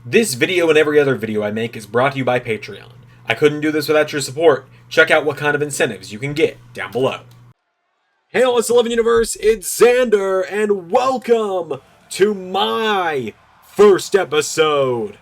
This video and every other video I make is brought to you by Patreon. I couldn't do this without your support. Check out what kind of incentives you can get down below. Hey LS11 Universe, it's Zander, and welcome to my first episode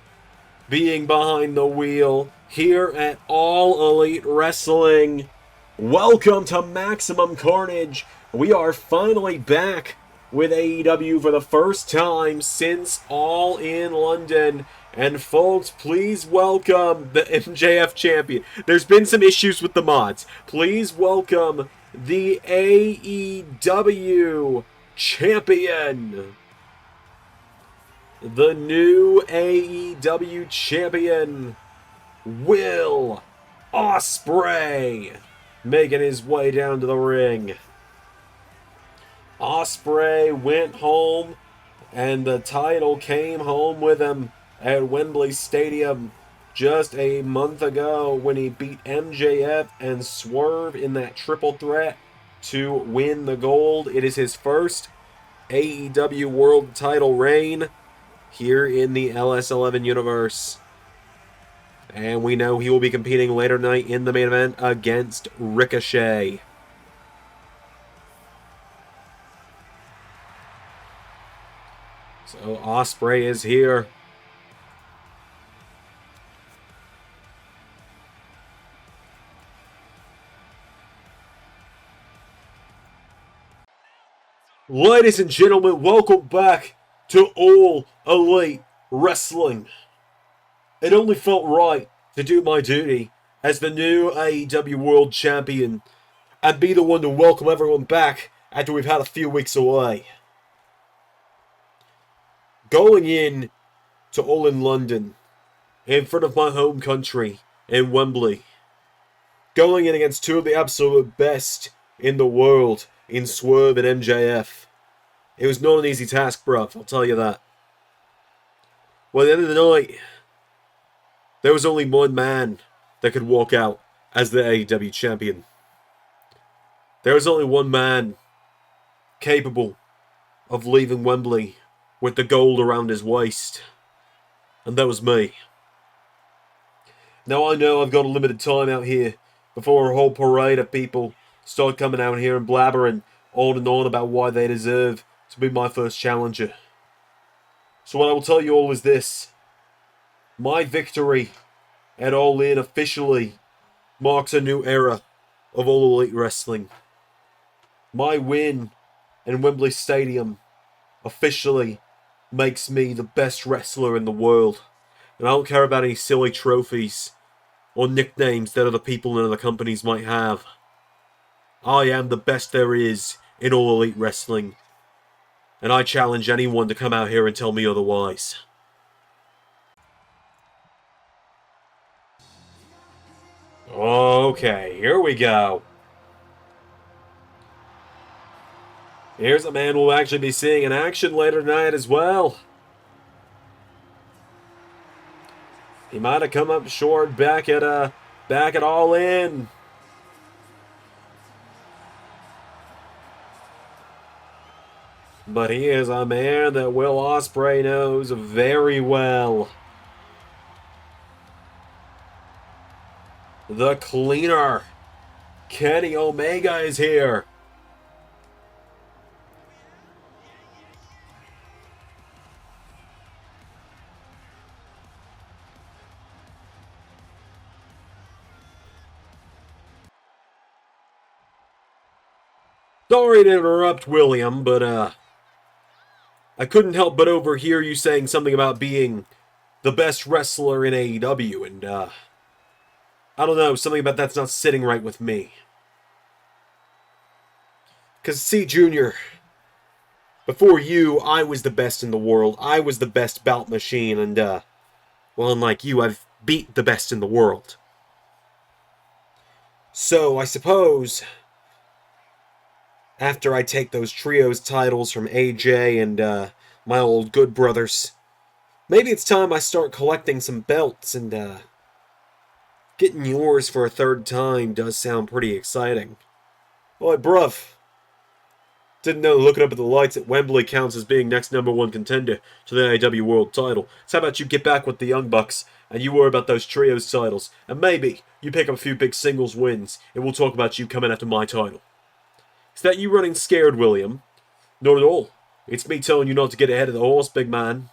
being behind the wheel here at All Elite Wrestling. Welcome to Maximum Carnage. We are finally back with AEW for the first time since All in London. And folks, please welcome the MJF champion. There's been some issues with the mods. Please welcome the AEW champion. The new AEW champion, Will Ospreay, making his way down to the ring. Ospreay went home, and the title came home with him at Wembley Stadium just a month ago when he beat MJF and Swerve in that triple threat to win the gold. It is his first AEW World title reign here in the LS11 Universe. And we know he will be competing later tonight in the main event against Ricochet. So Ospreay is here. Ladies and gentlemen, welcome back to All Elite Wrestling. It only felt right to do my duty as the new AEW World Champion and be the one to welcome everyone back after we've had a few weeks away. Going in to All in London, in front of my home country, in Wembley. Going in against two of the absolute best in the world, in Swerve and MJF. It was not an easy task, bruv, I'll tell you that. Well, at the end of the night, there was only one man that could walk out as the AEW champion. There was only one man capable of leaving Wembley with the gold around his waist. And that was me. Now I know I've got a limited time out here before a whole parade of people start coming out here and blabbering on and on about why they deserve to be my first challenger. So what I will tell you all is this. My victory at All In officially marks a new era of All Elite Wrestling. My win in Wembley Stadium officially makes me the best wrestler in the world. And I don't care about any silly trophies or nicknames that other people in other companies might have. I am the best there is in All Elite Wrestling. And I challenge anyone to come out here and tell me otherwise. Okay, here we go. Here's a man we'll actually be seeing in action later tonight as well. He might have come up short back at All In. But he is a man that Will Ospreay knows very well. The cleaner, Kenny Omega, is here. Sorry to interrupt, William, but I couldn't help but overhear you saying something about being the best wrestler in AEW, and I don't know, something about that's not sitting right with me. Because, see, Junior, before you, I was the best in the world. I was the best bout machine, and, well, unlike you, I've beat the best in the world. So, I suppose, after I take those trios titles from AJ and my old good brothers, maybe it's time I start collecting some belts, and getting yours for a third time does sound pretty exciting. Boy, bruv, Didn't know looking up at the lights at Wembley counts as being next #1 contender to the AEW World title. So how about you get back with the Young Bucks and you worry about those trios titles, and maybe you pick up a few big singles wins, and we'll talk about you coming after my title. Is that you running scared, William? Not at all. It's me telling you not to get ahead of the horse, big man.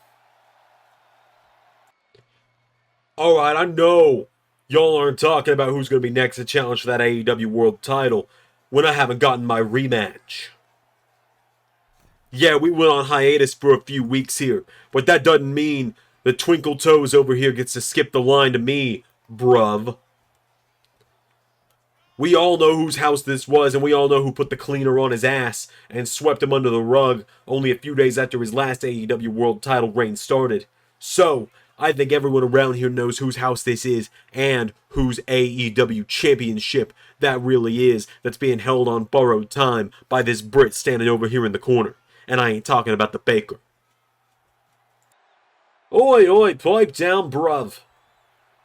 Alright, I know y'all aren't talking about who's going to be next to challenge for that AEW World title when I haven't gotten my rematch. Yeah, we went on hiatus for a few weeks here, but that doesn't mean the Twinkle Toes over here gets to skip the line to me, bruv. We all know whose house this was, and we all know who put the cleaner on his ass and swept him under the rug only a few days after his last AEW World title reign started. So, I think everyone around here knows whose house this is and whose AEW championship that really is that's being held on borrowed time by this Brit standing over here in the corner. And I ain't talking about the Baker. Oi, oi, pipe down, bruv.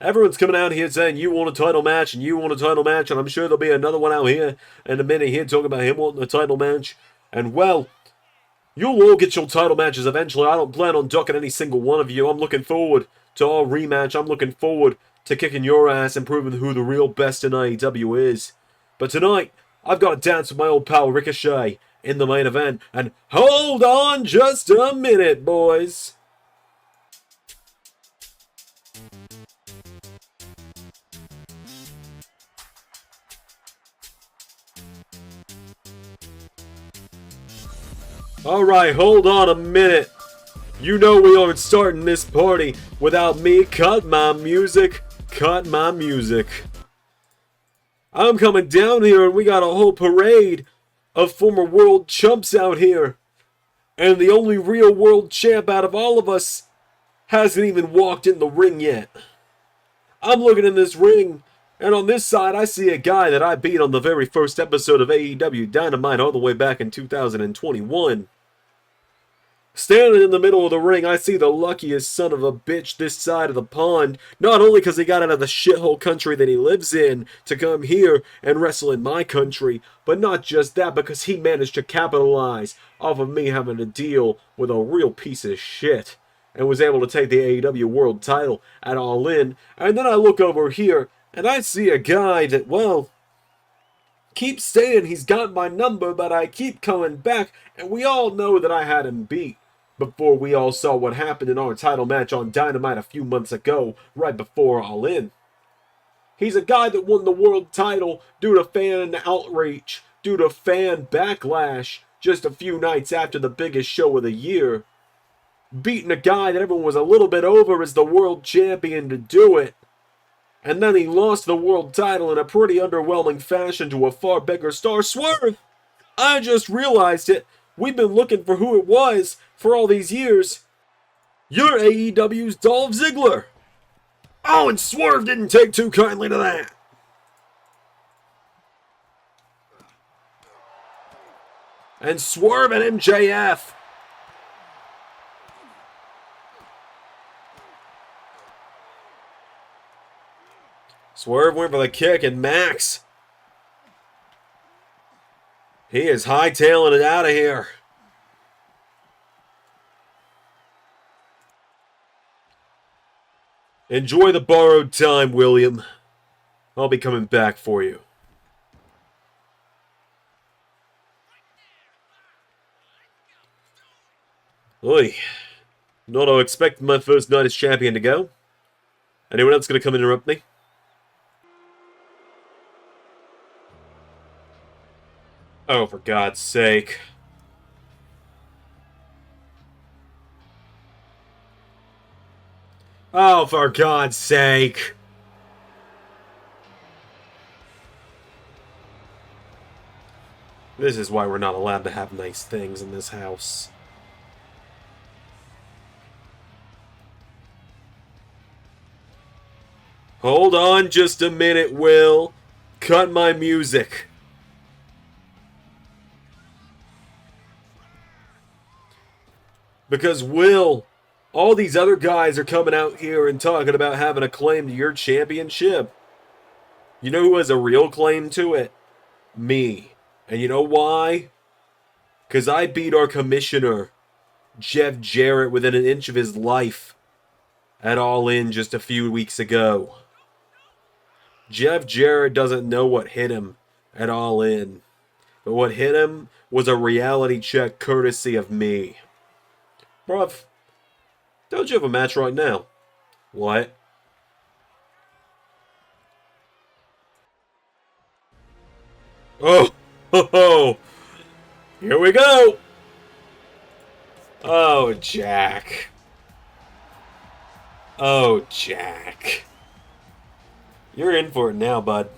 Everyone's coming out here saying you want a title match and you want a title match, and I'm sure there'll be another one out here in a minute here talking about him wanting a title match. And well, you'll all get your title matches eventually. I don't plan on ducking any single one of you. I'm looking forward to our rematch. I'm looking forward to kicking your ass and proving who the real best in AEW is. But tonight, I've got to dance with my old pal Ricochet in the main event. And hold on just a minute, boys. Alright, hold on a minute. You know we aren't starting this party without me. Cut my music. Cut my music. I'm coming down here and we got a whole parade of former world chumps out here. And the only real world champ out of all of us hasn't even walked in the ring yet. I'm looking in this ring, and on this side I see a guy that I beat on the very first episode of AEW Dynamite all the way back in 2021. Standing in the middle of the ring, I see the luckiest son of a bitch this side of the pond, not only because he got out of the shithole country that he lives in to come here and wrestle in my country, but not just that, because he managed to capitalize off of me having to deal with a real piece of shit, and was able to take the AEW World title at All In. And then I look over here, and I see a guy that, well, keeps saying he's got my number, but I keep coming back, and we all know that I had him beat before we all saw what happened in our title match on Dynamite a few months ago, right before All In. He's a guy that won the world title due to fan outreach, due to fan backlash, just a few nights after the biggest show of the year. Beating a guy that everyone was a little bit over as the world champion to do it. And then he lost the world title in a pretty underwhelming fashion to a far bigger star. Swerve! I just realized it. We've been looking for who it was for all these years. You're AEW's Dolph Ziggler. Oh, and Swerve didn't take too kindly to that. And Swerve and MJF. Swerve went for the kick, and Max, he is hightailing it out of here. Enjoy the borrowed time, William. I'll be coming back for you. Oi. Not how I expected my first night as champion to go. Anyone else gonna come interrupt me? Oh, for God's sake. Oh, for God's sake. This is why we're not allowed to have nice things in this house. Hold on just a minute, Will. Cut my music. Because, Will, all these other guys are coming out here and talking about having a claim to your championship. You know who has a real claim to it? Me. And you know why? Because I beat our commissioner, Jeff Jarrett, within an inch of his life at All In just a few weeks ago. Jeff Jarrett doesn't know what hit him at All In. But what hit him was a reality check courtesy of me. Bruv, don't you have a match right now? What? Oh, ho, ho. Here we go. Oh, Jack. Oh, Jack. You're in for it now, bud.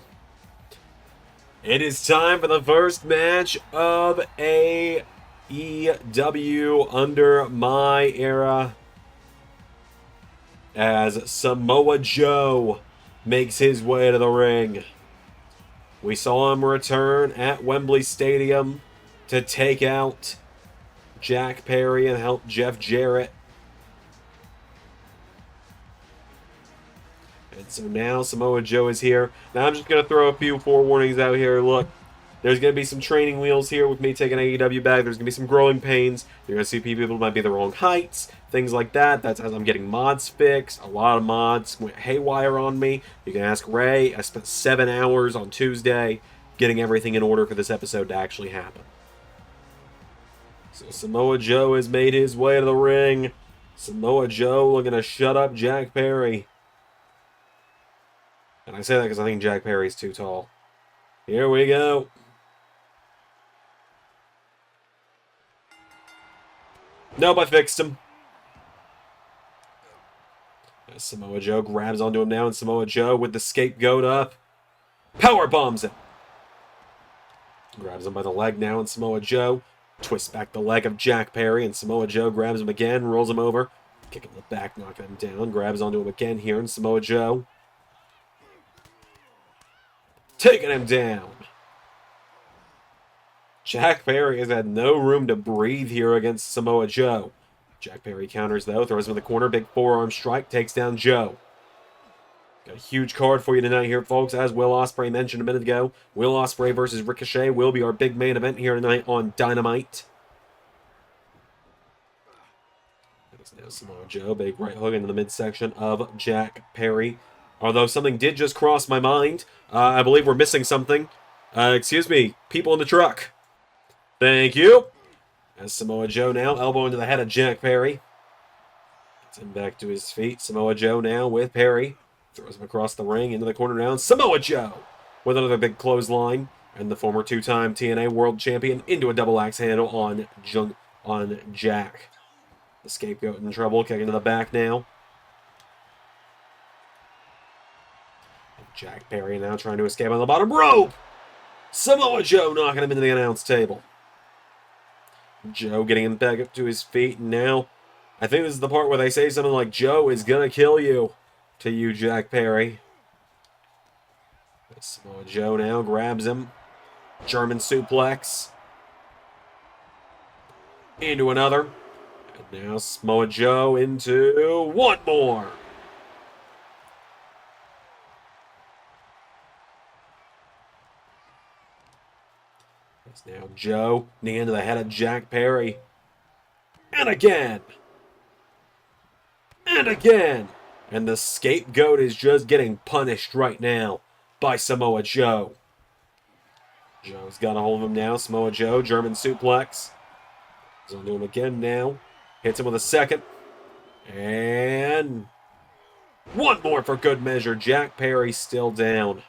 It is time for the first match of AEW under my era, as Samoa Joe makes his way to the ring. We saw him return at Wembley Stadium to take out Jack Perry and help Jeff Jarrett. And so now Samoa Joe is here. Now I'm just going to throw a few forewarnings out here. Look, there's going to be some training wheels here with me taking AEW back. There's going to be some growing pains. You're going to see people who might be the wrong heights, things like that. That's as I'm getting mods fixed. A lot of mods went haywire on me. You can ask Ray. I spent 7 hours on Tuesday getting everything in order for this episode to actually happen. So Samoa Joe has made his way to the ring. Samoa Joe looking to shut up Jack Perry. And I say that because I think Jack Perry's too tall. Here we go. Nope, I fixed him. Samoa Joe grabs onto him now, and Samoa Joe with the scapegoat up. Power bombs him. Grabs him by the leg now, and Samoa Joe twists back the leg of Jack Perry, and Samoa Joe grabs him again, rolls him over. Kick him in the back, knocking him down. Grabs onto him again here, and Samoa Joe taking him down. Jack Perry has had no room to breathe here against Samoa Joe. Jack Perry counters, though, throws him in the corner. Big forearm strike, takes down Joe. Got a huge card for you tonight here, folks. As Will Ospreay mentioned a minute ago, Will Ospreay versus Ricochet will be our big main event here tonight on Dynamite. That's now Samoa Joe. Big right hook into the midsection of Jack Perry. Although something did just cross my mind. I believe we're missing something. Excuse me, people in the truck. Thank you. As Samoa Joe now, elbow into the head of Jack Perry. Gets him back to his feet. Samoa Joe now with Perry. Throws him across the ring, into the corner now. Samoa Joe with another big clothesline. And the former two-time TNA World Champion into a double axe handle on Jack. The scapegoat in trouble, kicking to the back now. Jack Perry now trying to escape on the bottom rope. Samoa Joe knocking him into the announce table. Joe getting him back up to his feet. And now, I think this is the part where they say something like, Joe is going to kill you. To you, Jack Perry. Samoa Joe now grabs him. German suplex. Into another. And now Samoa Joe into one more. Now Joe, knee into the head of Jack Perry. And again. And again. And the scapegoat is just getting punished right now by Samoa Joe. Joe's got a hold of him now. Samoa Joe, German suplex. He's on to him again now. Hits him with a second. And one more for good measure. Jack Perry still down.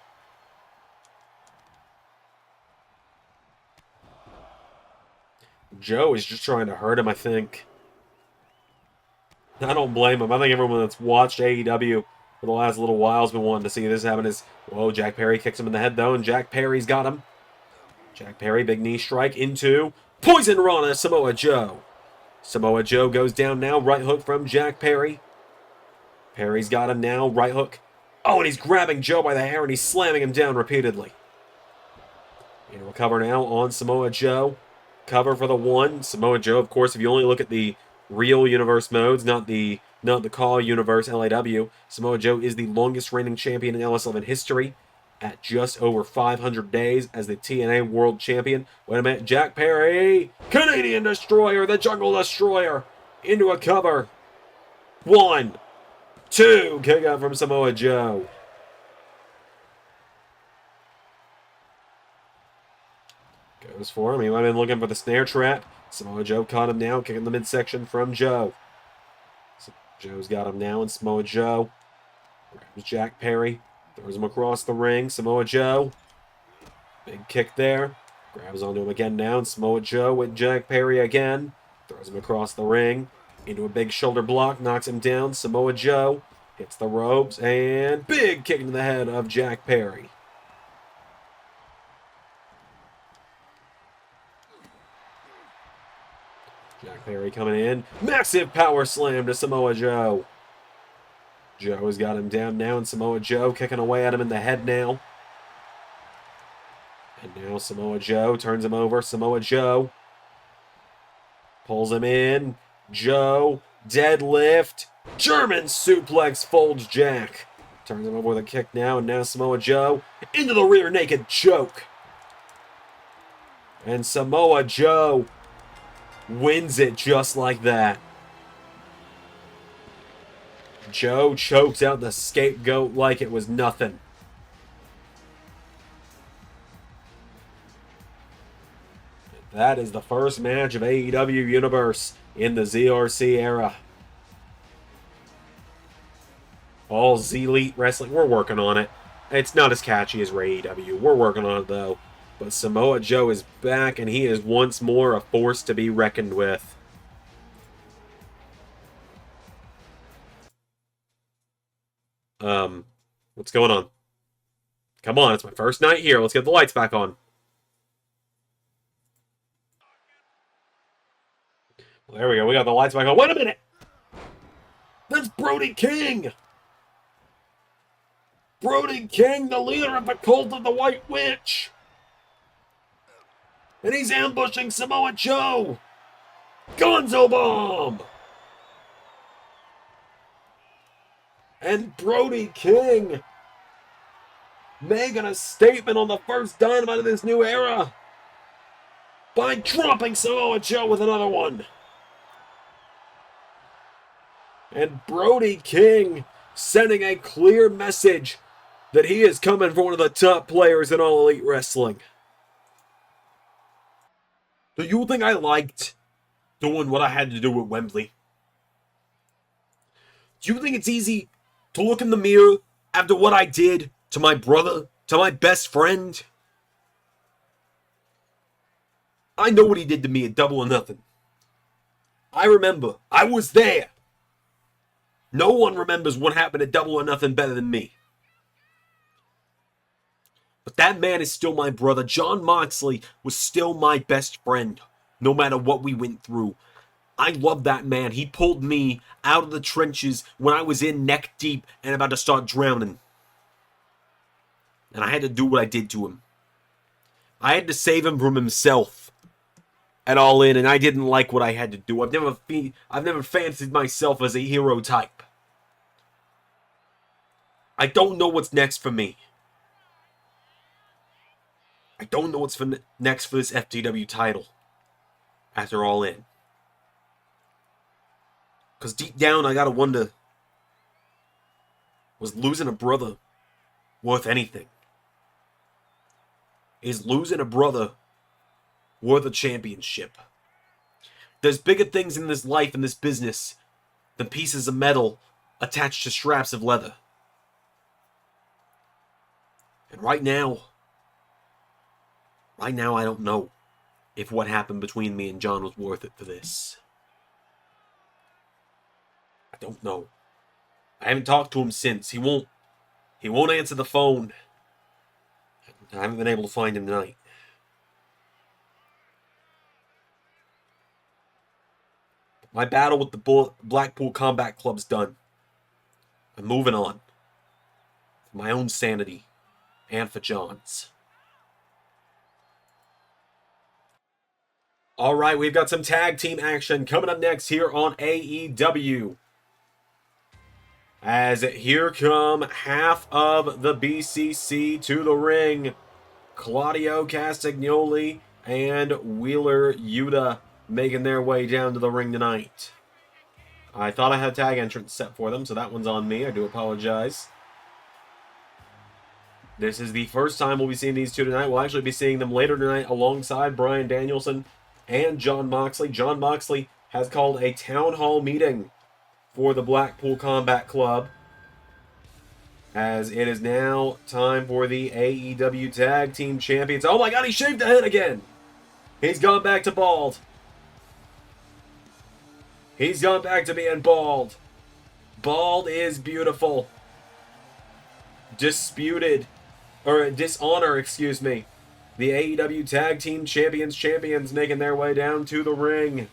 Joe is just trying to hurt him, I think. I don't blame him. I think everyone that's watched AEW for the last little while has been wanting to see this happen. Whoa, Jack Perry kicks him in the head, though, and Jack Perry's got him. Jack Perry, big knee strike into Poison Rana, Samoa Joe. Samoa Joe goes down now. Right hook from Jack Perry. Perry's got him now. Right hook. Oh, and he's grabbing Joe by the hair, and he's slamming him down repeatedly. And we'll cover now on Samoa Joe. Cover for the one. Samoa Joe, of course, if you only look at the real universe modes, not the Call universe LAW, Samoa Joe is the longest reigning champion in LS11 history. at just over 500 days as the TNA World Champion. Wait a minute, Jack Perry, Canadian Destroyer, the Jungle Destroyer, into a cover. 1, 2, kick out from Samoa Joe. Goes for him. He might have been looking for the snare trap. Samoa Joe caught him now, kicking the midsection from Joe. So Joe's got him now, and Samoa Joe grabs Jack Perry, throws him across the ring. Samoa Joe, big kick there. Grabs onto him again now, and Samoa Joe with Jack Perry again. Throws him across the ring, into a big shoulder block, knocks him down. Samoa Joe hits the ropes, and big kick into the head of Jack Perry. Jack Perry coming in. Massive power slam to Samoa Joe. Joe has got him down now, and Samoa Joe kicking away at him in the head now. And now Samoa Joe turns him over. Samoa Joe pulls him in. Joe, deadlift. German suplex folds Jack. Turns him over with a kick now, and now Samoa Joe into the rear naked choke. And Samoa Joe wins it just like that. Joe chokes out the scapegoat like it was nothing. That is the first match of AEW Universe in the ZRC era. All Z-Elite Wrestling. We're working on it. It's not as catchy as AEW. We're working on it, though. But Samoa Joe is back, and he is once more a force to be reckoned with. What's going on? Come on, it's my first night here. Let's get the lights back on. Well, there we go. We got the lights back on. Wait a minute! That's Brody King! Brody King, the leader of the cult of the White Witch! And he's ambushing Samoa Joe! Gonzo Bomb! And Brody King making a statement on the first Dynamite of this new era by dropping Samoa Joe with another one. And Brody King sending a clear message that he is coming for one of the top players in All Elite Wrestling. Do you think I liked doing what I had to do at Wembley? Do you think it's easy to look in the mirror after what I did to my brother, to my best friend? I know what he did to me at Double or Nothing. I remember. I was there. No one remembers what happened at Double or Nothing better than me. But that man is still my brother. Jon Moxley was still my best friend, no matter what we went through. I love that man. He pulled me out of the trenches when I was in neck deep and about to start drowning. And I had to do what I did to him. I had to save him from himself at All In, and I didn't like what I had to do. I've never fancied myself as a hero type. I don't know what's next for me. I don't know what's next for this FTW title after All In. Because deep down, I gotta wonder, was losing a brother worth anything? Is losing a brother worth a championship? There's bigger things in this life, in this business, than pieces of metal attached to straps of leather. And right now, I don't know if what happened between me and Jon was worth it for this. I don't know. I haven't talked to him since. He won't answer the phone. I haven't been able to find him tonight. My battle with the Blackpool Combat Club's done. I'm moving on. For my own sanity. And for Jon's. Alright, we've got some tag team action coming up next here on AEW. As here come half of the BCC to the ring. Claudio Castagnoli and Wheeler Yuta making their way down to the ring tonight. I thought I had a tag entrance set for them, so that one's on me. I do apologize. This is the first time we'll be seeing these two tonight. We'll actually be seeing them later tonight alongside Bryan Danielson and Jon Moxley. Jon Moxley has called a town hall meeting for the Blackpool Combat Club, as it is now time for the AEW Tag Team Champions. Oh my god, he shaved the head again! He's gone back to bald. He's gone back to being bald. Bald is beautiful. Dishonor, excuse me. The AEW Tag Team Champions making their way down to the ring.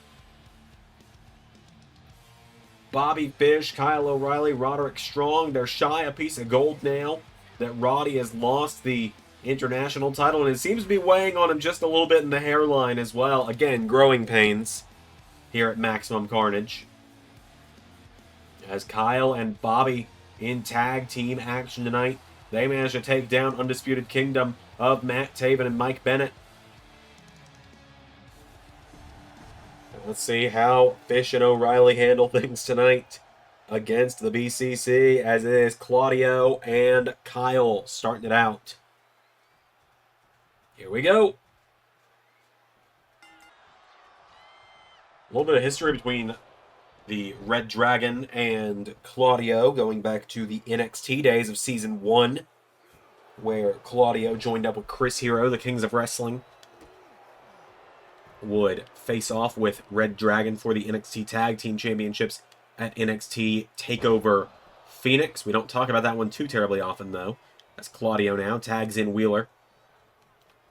Bobby Fish, Kyle O'Reilly, Roderick Strong. They're shy a piece of gold now that Roddy has lost the international title, and it seems to be weighing on him just a little bit in the hairline as well. Again, growing pains here at Maximum Carnage. As Kyle and Bobby in tag team action tonight, they managed to take down Undisputed Kingdom of Matt Taven and Mike Bennett. Let's see how Fish and O'Reilly handle things tonight against the BCC, as it is Claudio and Kyle starting it out. Here we go. A little bit of history between the reDRagon and Claudio, going back to the NXT days of Season 1, where Claudio joined up with Chris Hero, the Kings of Wrestling, would face off with reDRagon for the NXT Tag Team Championships at NXT TakeOver Phoenix. We don't talk about that one too terribly often, though, as Claudio now tags in Wheeler.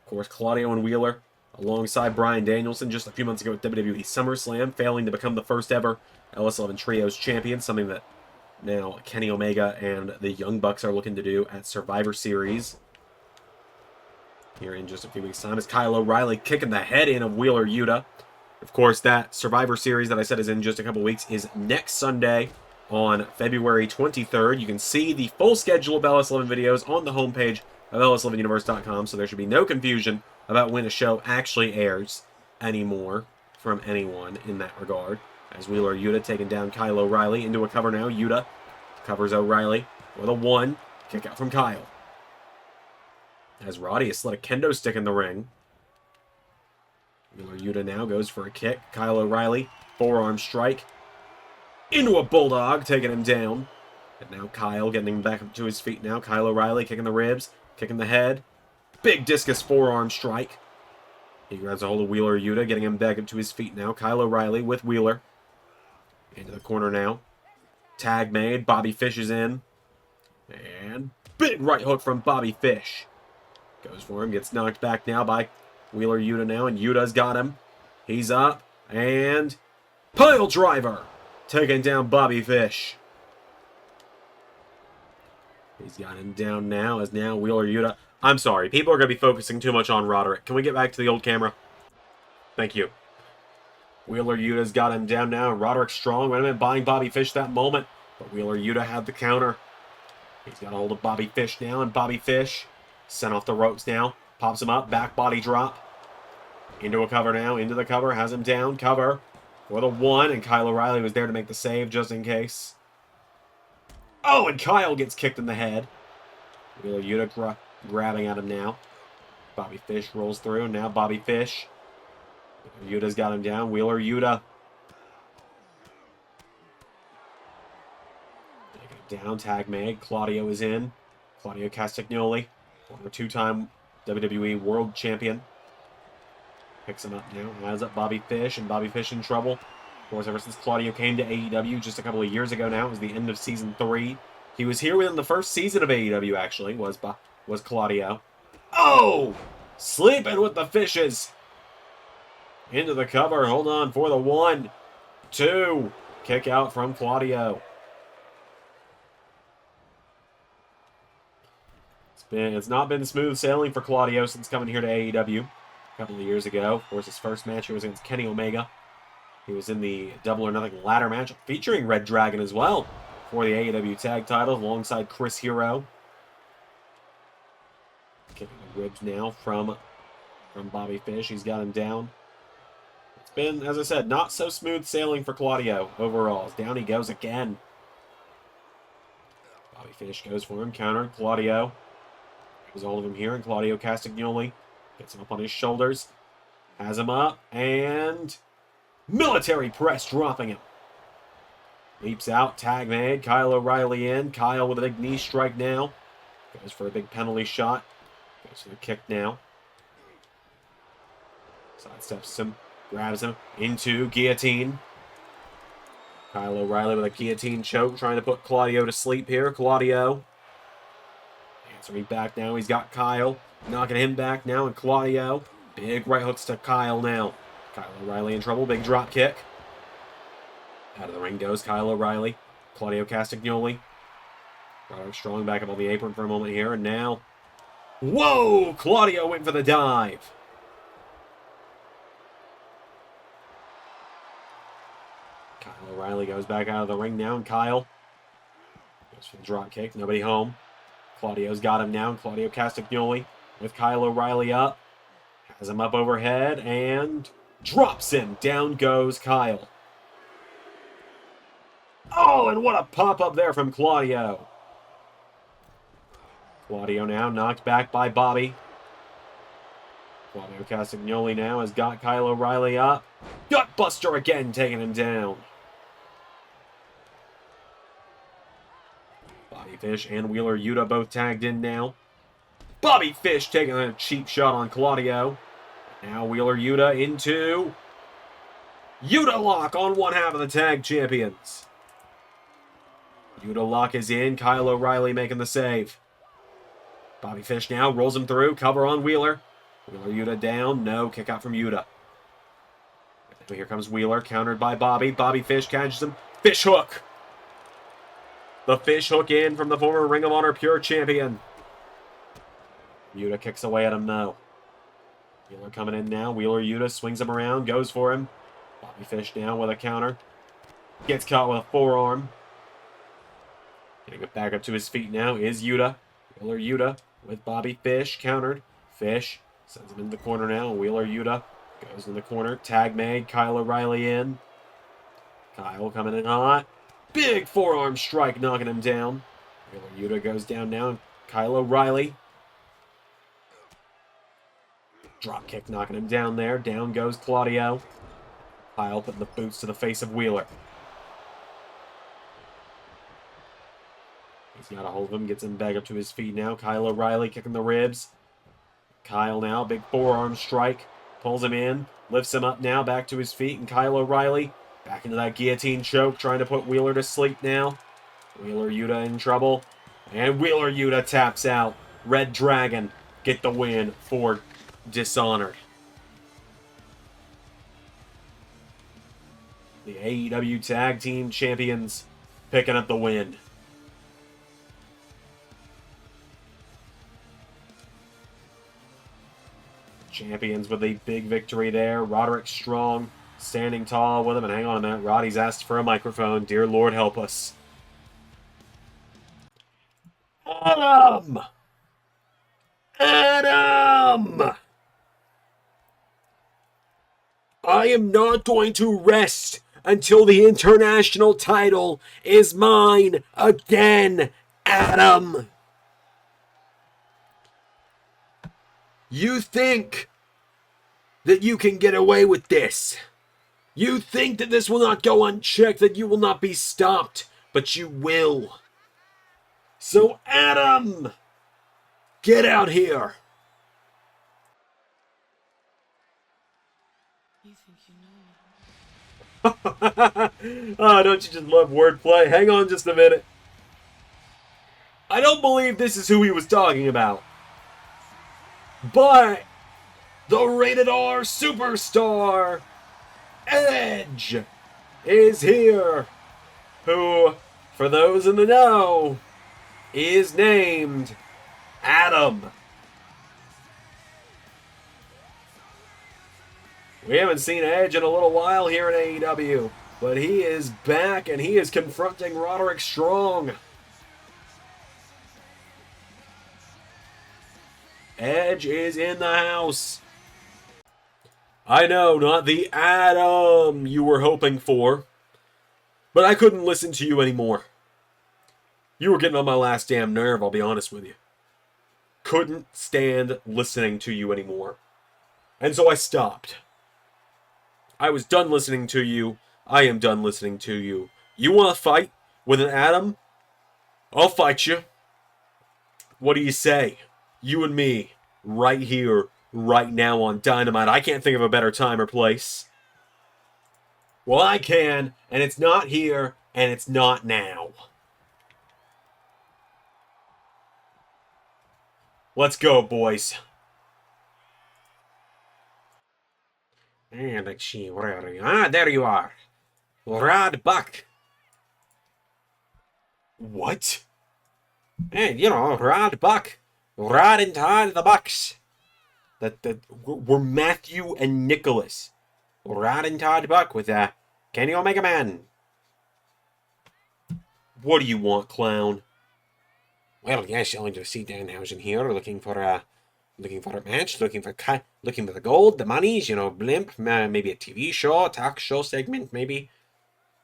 Of course, Claudio and Wheeler, alongside Bryan Danielson just a few months ago at WWE SummerSlam, failing to become the first ever LS11 Trios champion, something that now Kenny Omega and the Young Bucks are looking to do at Survivor Series here in just a few weeks' time, as Kyle O'Reilly kicking the head in of Wheeler Yuta. Of course, that Survivor Series that I said is in just a couple weeks is next Sunday on February 23rd. You can see the full schedule of LS11 videos on the homepage of LS11Universe.com, so there should be no confusion about when a show actually airs anymore from anyone in that regard. As Wheeler Yuta taking down Kyle O'Reilly into a cover now. Yuta covers O'Reilly with a 1. Kick out from Kyle. As Roddy has slid a kendo stick in the ring. Wheeler Yuta now goes for a kick. Kyle O'Reilly, forearm strike. Into a bulldog, taking him down. And now Kyle getting him back up to his feet now. Kyle O'Reilly kicking the ribs, kicking the head. Big discus forearm strike. He grabs a hold of Wheeler Yuta, getting him back up to his feet now. Kyle O'Reilly with Wheeler. Into the corner now. Tag made. Bobby Fish is in. And big right hook from Bobby Fish. Goes for him. Gets knocked back now by Wheeler Yuta now. And Yuta's got him. He's up. And pile driver. Taking down Bobby Fish. He's got him down now, as now Wheeler Yuta. I'm sorry. People are going to be focusing too much on Roderick. Can we get back to the old camera? Thank you. Wheeler Yuta's got him down now. Roderick Strong went in buying Bobby Fish that moment. But Wheeler Yuta had the counter. He's got a hold of Bobby Fish now. And Bobby Fish sent off the ropes now. Pops him up. Back body drop. Into a cover now. Into the cover. Has him down. Cover for the 1. And Kyle O'Reilly was there to make the save just in case. Oh, and Kyle gets kicked in the head. Wheeler Yuta grabbing at him now. Bobby Fish rolls through. Now Bobby Fish. Yuta's got him down. Wheeler Yuta. Down. Tag made. Claudio is in. Claudio Castagnoli, former 2-time WWE World Champion. Picks him up now. Has up Bobby Fish, and Bobby Fish in trouble. Of course, ever since Claudio came to AEW just a couple of years ago now, it was the end of Season 3. He was here within the first season of AEW, actually, was Claudio. Oh! Sleeping with the fishes. Into the cover. Hold on for the 1, 2. Kick out from Claudio. It's not been smooth sailing for Claudio since coming here to AEW a couple of years ago. Of course, his first match here was against Kenny Omega. He was in the Double or Nothing ladder match featuring reDRagon as well for the AEW tag titles alongside Chris Hero. Kicking the ribs now from Bobby Fish. He's got him down. It's been, as I said, not so smooth sailing for Claudio overall. Down he goes again. Bobby Fish goes for him. Counter. Claudio. There's all of them here. And Claudio Castagnoli gets him up on his shoulders. Has him up. And military press dropping him. Leaps out. Tag made. Kyle O'Reilly in. Kyle with a big knee strike now. Goes for a big penalty shot. Goes for the kick now. Sidesteps him. Grabs him into guillotine. Kyle O'Reilly with a guillotine choke, trying to put Claudio to sleep here. Claudio answering back now. He's got Kyle, knocking him back now, and Claudio. Big right hooks to Kyle now. Kyle O'Reilly in trouble. Big drop kick. Out of the ring goes Kyle O'Reilly. Claudio Castagnoli. Roderick Strong back up on the apron for a moment here, and now... Whoa! Claudio went for the dive. Kyle O'Reilly goes back out of the ring now, and Kyle goes for the drop kick. Nobody home. Claudio's got him now, and Claudio Castagnoli with Kyle O'Reilly up. Has him up overhead, and drops him. Down goes Kyle. Oh, and what a pop-up there from Claudio. Claudio now knocked back by Bobby. Claudio Castagnoli now has got Kyle O'Reilly up. Gutbuster again, taking him down. Bobby Fish and Wheeler Yuta both tagged in now. Bobby Fish taking a cheap shot on Claudio. Now Wheeler Yuta into Yuta lock on one half of the tag champions. Yuta lock is in. Kyle O'Reilly making the save. Bobby Fish now rolls him through. Cover on Wheeler. Wheeler Yuta down. No, kick out from Yuta. Here comes Wheeler, countered by Bobby. Bobby Fish catches him. Fish hook. The fish hook in from the former Ring of Honor Pure Champion. Yuta kicks away at him, though. Wheeler coming in now. Wheeler Yuta swings him around, goes for him. Bobby Fish down with a counter. Gets caught with a forearm. Getting it back up to his feet now is Yuta. Wheeler Yuta with Bobby Fish, countered. Fish sends him in the corner now. Wheeler Yuta goes in the corner. Tag made. Kyle O'Reilly in. Kyle coming in hot. Big forearm strike knocking him down. Wheeler Yuta goes down now. Kyle O'Reilly. Drop kick knocking him down there. Down goes Claudio. Kyle putting the boots to the face of Wheeler. He's got a hold of him. Gets him back up to his feet now. Kyle O'Reilly kicking the ribs. Kyle now. Big forearm strike. Pulls him in. Lifts him up now. Back to his feet. And Kyle O'Reilly back into that guillotine choke. Trying to put Wheeler to sleep now. Wheeler Yuta in trouble. And Wheeler Yuta taps out. reDRagon get the win for Dishonored. The AEW Tag Team Champions picking up the win. Champions with a big victory there. Roderick Strong standing tall with him. And hang on a minute. Roddy's asked for a microphone. Dear Lord, help us. Adam! Adam! I am not going to rest until the international title is mine again, Adam! You think that you can get away with this. You think that this will not go unchecked, that you will not be stopped, but you will. So, Adam, get out here. You think you know me? Oh, don't you just love wordplay? Hang on just a minute. I don't believe this is who he was talking about. But the rated R superstar Edge is here, who, for those in the know, is named Adam. We haven't seen Edge in a little while here in AEW. But he is back, and he is confronting Roderick Strong. Edge is in the house. I know, not the Adam you were hoping for. But I couldn't listen to you anymore. You were getting on my last damn nerve, I'll be honest with you. Couldn't stand listening to you anymore. And so I stopped. I was done listening to you. I am done listening to you. You want to fight with an Adam? I'll fight you. What do you say? You and me, right here, right now on Dynamite. I can't think of a better time or place. Well, I can, and it's not here, and it's not now. Let's go, boys. And let's see, where are you? Ah, there you are. Rod Buck. What? And, you know, Rod Buck. Rod and Todd the Bucks. We're Matthew and Nicholas. Rod and Todd Buck with Kenny Omega Man. What do you want, clown? Well, yes, I just see Danhausen here, looking for a match, looking for the gold, the monies, you know, blimp, maybe a TV show, a talk show segment, maybe.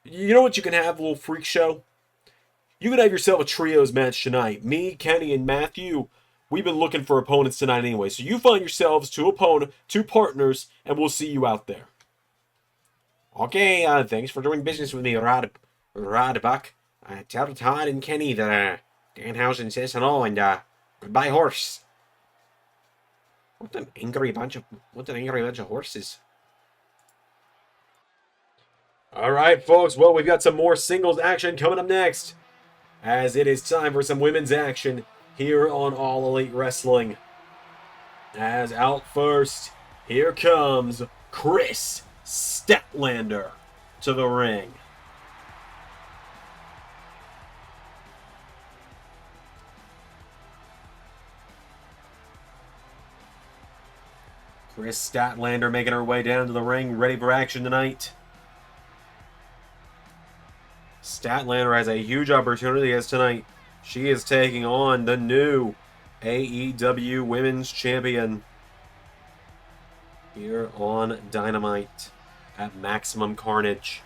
You know what you can have, a little freak show? You could have yourself a trios match tonight. Me, Kenny, and Matthew. We've been looking for opponents tonight anyway, so you find yourselves two partners, and we'll see you out there. Okay, thanks for doing business with me, Rod Buck. Tell Todd and Kenny that Danhausen says hello, and goodbye, horse. What an angry bunch of horses. All right, folks. Well, we've got some more singles action coming up next, as it is time for some women's action here on All Elite Wrestling. As out first, here comes Chris Statlander to the ring. Chris Statlander making her way down to the ring, ready for action tonight. Statlander has a huge opportunity as tonight she is taking on the new AEW Women's Champion here on Dynamite at Maximum Carnage.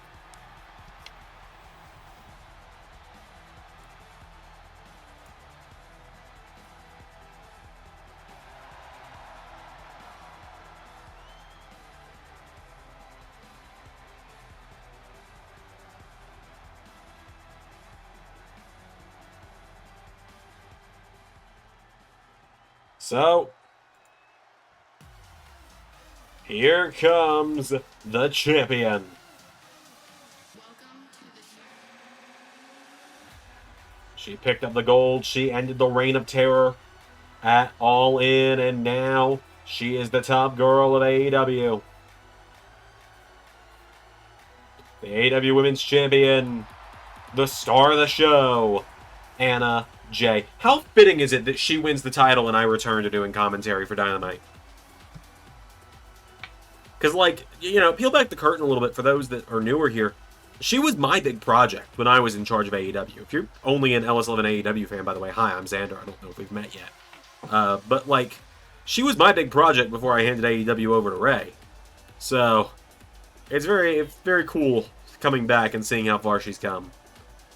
So, here comes the champion. She picked up the gold. She ended the reign of terror at All In, and now she is the top girl of AEW. The AEW Women's Champion, the star of the show, Anna Jay. How fitting is it that she wins the title and I return to doing commentary for Dynamite? Because, like, you know, peel back the curtain a little bit for those that are newer here. She was my big project when I was in charge of AEW. If you're only an LS11 AEW fan, by the way, hi, I'm Zander. I don't know if we've met yet. But, like, she was my big project before I handed AEW over to Ray. So, it's very cool coming back and seeing how far she's come.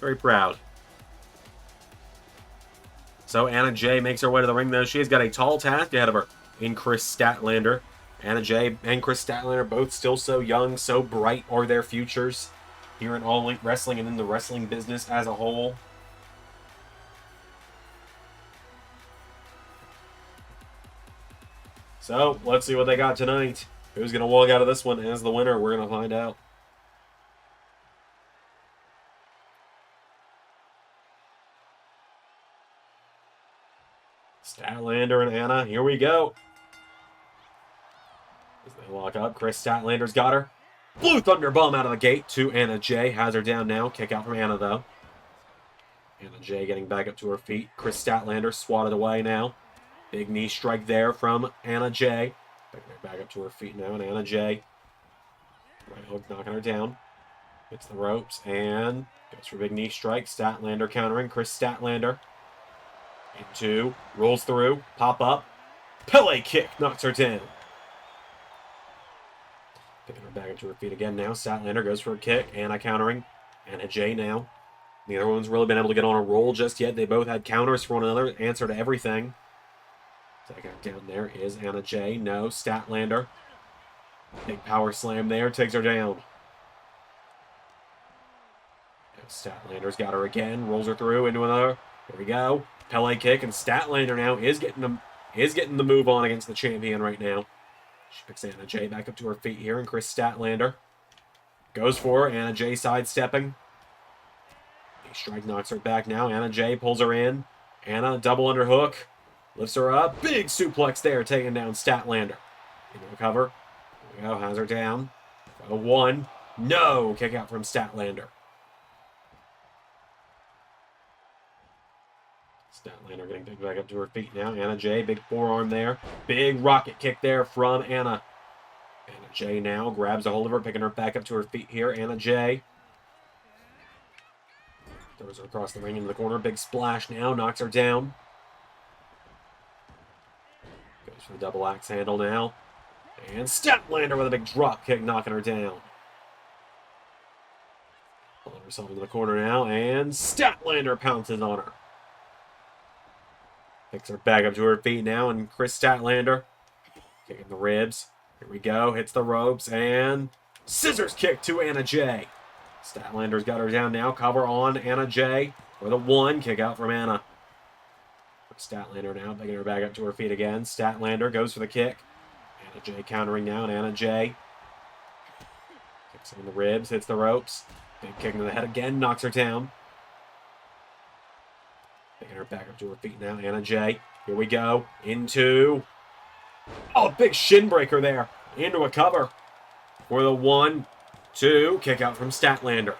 Very proud. So Anna Jay makes her way to the ring, though. She has got a tall task ahead of her in Chris Statlander. Anna Jay and Chris Statlander both still so young, so bright are their futures here in All Elite Wrestling and in the wrestling business as a whole. So, let's see what they got tonight. Who's going to walk out of this one as the winner? We're going to find out. Statlander and Anna, here we go. As they lock up, Chris Statlander's got her. Blue Thunder Bomb out of the gate to Anna Jay. Has her down now. Kick out from Anna, though. Anna Jay getting back up to her feet. Chris Statlander swatted away now. Big knee strike there from Anna Jay. Back up to her feet now, and Anna Jay. Right hook knocking her down. Hits the ropes and goes for a big knee strike. Statlander countering. Chris Statlander. Into, rolls through, pop up. Pele kick knocks her down. Picking her back up to her feet again now. Statlander goes for a kick. Anna countering. Anna Jay now. Neither one's really been able to get on a roll just yet. They both had counters for one another. Answer to everything. Taking her down there is Anna Jay. No, Statlander. Big power slam there. Takes her down. Statlander's got her again. Rolls her through into another. Here we go. Pele kick, and Statlander now is getting the move on against the champion right now. She picks Anna Jay back up to her feet here, and Chris Statlander goes for her. Anna Jay sidestepping. A strike knocks her back now. Anna Jay pulls her in. Anna double underhook. Lifts her up. Big suplex there, taking down Statlander. Into a cover. Here we go. Has her down. For the one. No. Kick out from Statlander. Statlander getting picked back up to her feet now. Anna Jay, big forearm there. Big rocket kick there from Anna. Anna Jay now grabs a hold of her, picking her back up to her feet here. Anna Jay throws her across the ring into the corner. Big splash now, knocks her down. Goes for the double axe handle now. And Statlander with a big drop kick, knocking her down. Pulling herself into the corner now, and Statlander pounces on her. Picks her back up to her feet now, and Chris Statlander kicking the ribs. Here we go. Hits the ropes, and scissors kick to Anna Jay. Statlander's got her down now. Cover on Anna Jay for the one. Kick out from Anna. Statlander now picking her back up to her feet again. Statlander goes for the kick. Anna Jay countering now, and Anna Jay kicks her in the ribs. Hits the ropes. Big kick to the head again. Knocks her down. Picking her back up to her feet now. Anna Jay. Here we go. Into. Oh, big shin breaker there. Into a cover. For the 1, 2. Kick out from Statlander.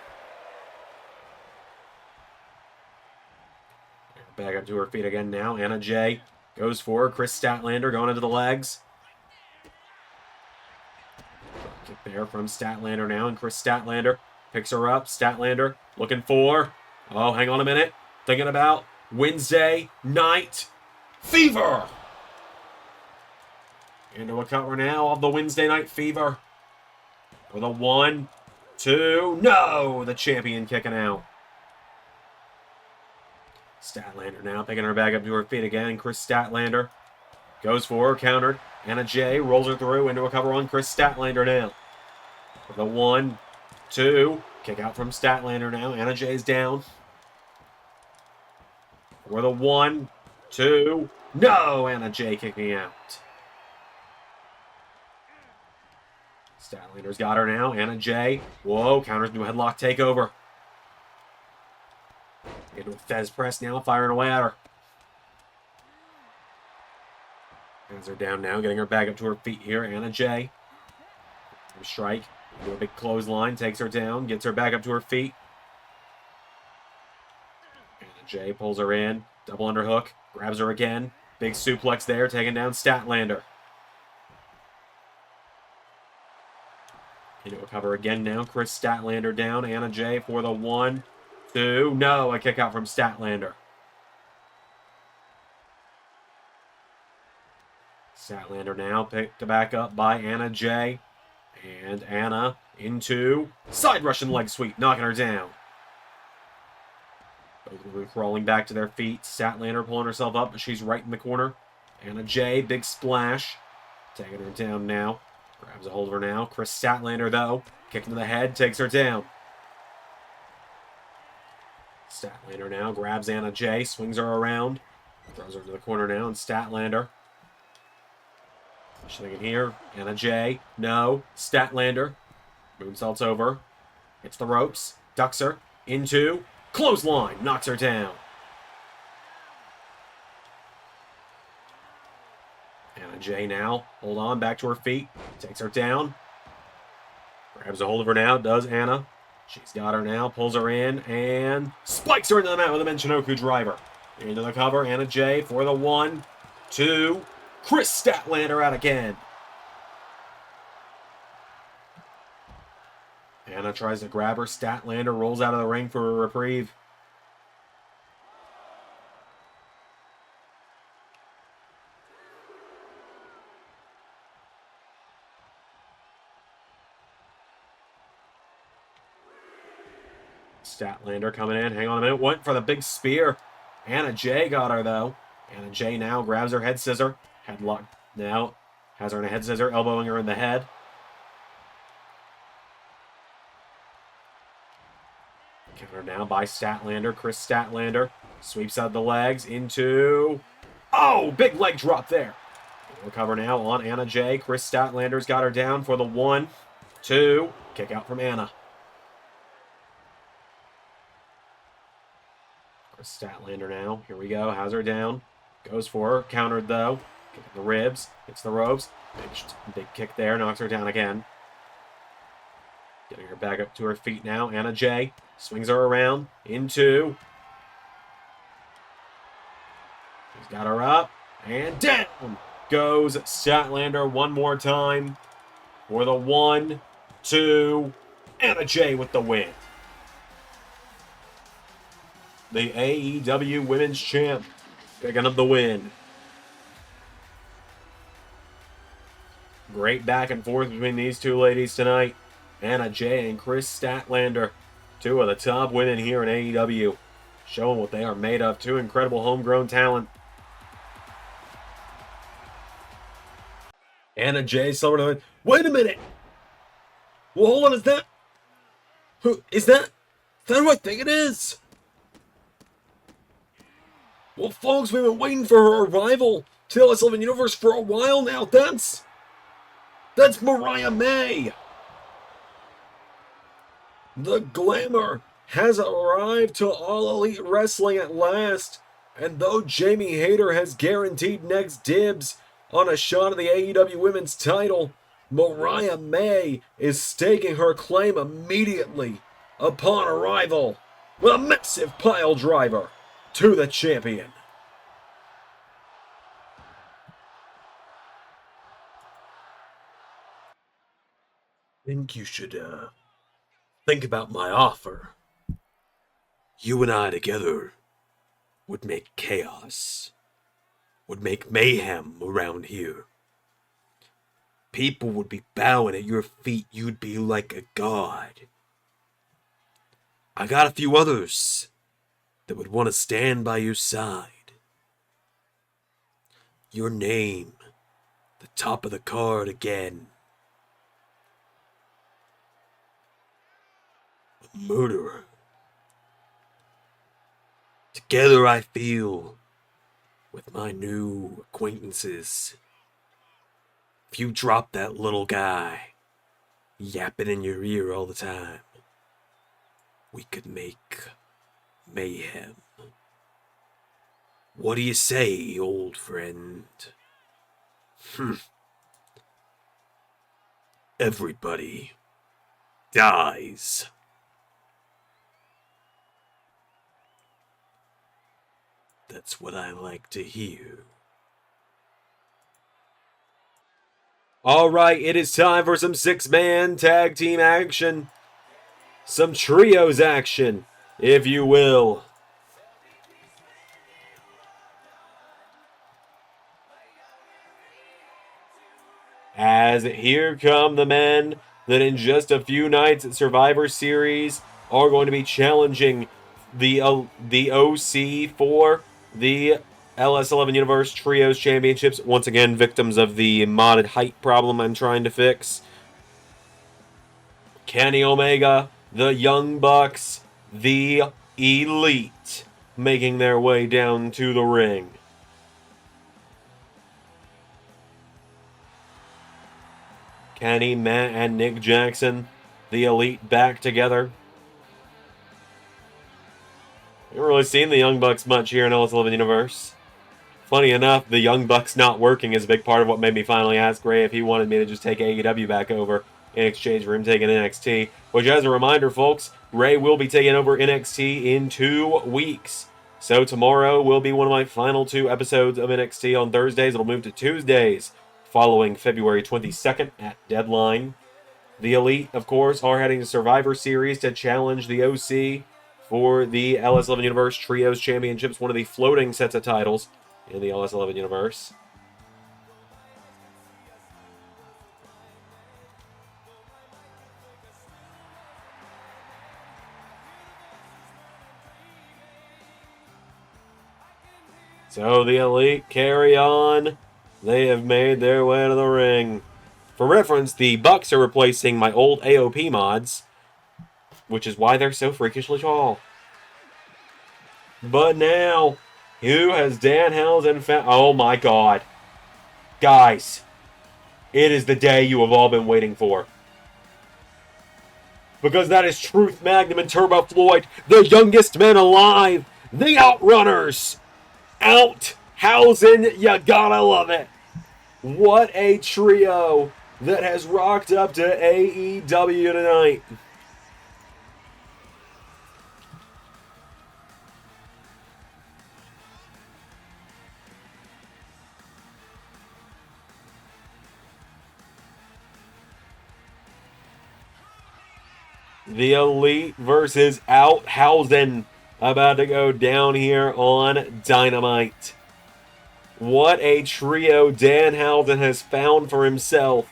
Back up to her feet again now. Anna Jay goes for her. Chris Statlander going into the legs. Kick there from Statlander now. And Chris Statlander picks her up. Statlander looking for. Oh, hang on a minute. Thinking about Wednesday Night Fever. Into a cover now of the Wednesday Night Fever. For the 1, 2. No! The champion kicking out. Statlander now picking her back up to her feet again. Chris Statlander goes for her, countered. Anna Jay rolls her through into a cover on Chris Statlander now. For the 1, 2. Kick out from Statlander now. Anna Jay's down. For the 1, 2. No! Anna Jay kicking out. Statlander's got her now. Anna Jay. Whoa, counters into a headlock takeover. Into a Fez press now, firing away at her. Hands her down now, getting her back up to her feet here. Anna Jay. Strike. Into a big clothesline, takes her down, gets her back up to her feet. Anna Jay pulls her in. Double underhook. Grabs her again. Big suplex there, taking down Statlander. Into a cover again now. Chris Statlander down. Anna Jay for the 1, 2. No, a kick out from Statlander. Statlander now picked back up by Anna Jay. And Anna into side Russian leg sweep, knocking her down. Both of them crawling back to their feet. Statlander pulling herself up, but she's right in the corner. Anna Jay, big splash. Taking her down now. Grabs a hold of her now. Chris Statlander, though, kicking to the head, takes her down. Statlander now grabs Anna Jay, swings her around. Throws her to the corner now, and Statlander. She's thinking here. Anna Jay. No. Statlander. Moonsaults over. Hits the ropes. Ducks her. Into. Clothesline. Knocks her down. Anna Jay now. Hold on. Back to her feet. Takes her down. Grabs a hold of her now. Does Anna. She's got her now. Pulls her in. And spikes her into the mat with a Michinoku driver. Into the cover. Anna Jay for the 1, 2. Chris Statlander out again. Anna tries to grab her. Statlander rolls out of the ring for a reprieve. Statlander coming in. Hang on a minute. Went for the big spear. Anna Jay got her, though. Anna Jay now grabs her head scissor. Headlock now. Has her in a head scissor, elbowing her in the head. Countered now by Statlander. Chris Statlander sweeps out the legs into... Oh, big leg drop there. Recover now on Anna Jay. Chris Statlander's got her down for the 1, 2. Kick out from Anna. Chris Statlander now. Here we go. Has her down. Goes for her. Countered though. Kicking the ribs. Hits the ropes. Big kick there. Knocks her down again. Getting her back up to her feet now. Anna Jay swings her around into... She's got her up. And down goes Statlander one more time for the 1, 2. Anna Jay with the win. The AEW Women's Champ picking up the win. Great back and forth between these two ladies tonight. Anna Jay and Chris Statlander, two of the top women here in AEW, showing what they are made of. Two incredible homegrown talent. Anna Jay, wait a minute! Well, hold on, is that who I think it is? Well, folks, we've been waiting for her arrival to the LS11 Universe for a while now. That's Mariah May. The glamour has arrived to All Elite Wrestling at last. And though Jamie Hayter has guaranteed next dibs on a shot of the AEW Women's title, Mariah May is staking her claim immediately upon arrival with a massive pile driver to the champion. Think you should think about my offer. You and I together would make chaos, would make mayhem around here. People would be bowing at your feet. You'd be like a god. I got a few others that would want to stand by your side. Your name, the top of the card again. A murderer. Together I feel with my new acquaintances. If you drop that little guy yapping in your ear all the time, we could make mayhem. What do you say, old friend? Everybody dies. That's what I like to hear. Alright, it is time for some 6-man tag team action. Some trios action, if you will. As here come the men that in just a few nights at Survivor Series are going to be challenging the OC for the LS11 Universe Trios Championships. Once again, victims of the modded height problem I'm trying to fix. Kenny Omega, the Young Bucks, the Elite, making their way down to the ring. Kenny, Matt, and Nick Jackson, the Elite, back together. We haven't really seen the Young Bucks much here in LS11 Universe. Funny enough, the Young Bucks not working is a big part of what made me finally ask Ray if he wanted me to just take AEW back over in exchange for him taking NXT. Which, as a reminder, folks, Ray will be taking over NXT in 2 weeks. So tomorrow will be one of my final 2 episodes of NXT on Thursdays. It'll move to Tuesdays following February 22nd at Deadline. The Elite, of course, are heading to Survivor Series to challenge the OC for the LS11 Universe Trios Championships, one of the floating sets of titles in the LS11 Universe. So the Elite carry on. They have made their way to the ring. For reference, the Bucks are replacing my old AOP mods, which is why they're so freakishly tall. But now, who has Danhausen found? Oh my god. Guys, it is the day you have all been waiting for. Because that is Truth Magnum and Turbo Floyd, the youngest men alive, the Outrunners. Outhausen, you gotta love it. What a trio that has rocked up to AEW tonight. The Elite versus Outhausen about to go down here on Dynamite. What a trio Danhausen has found for himself.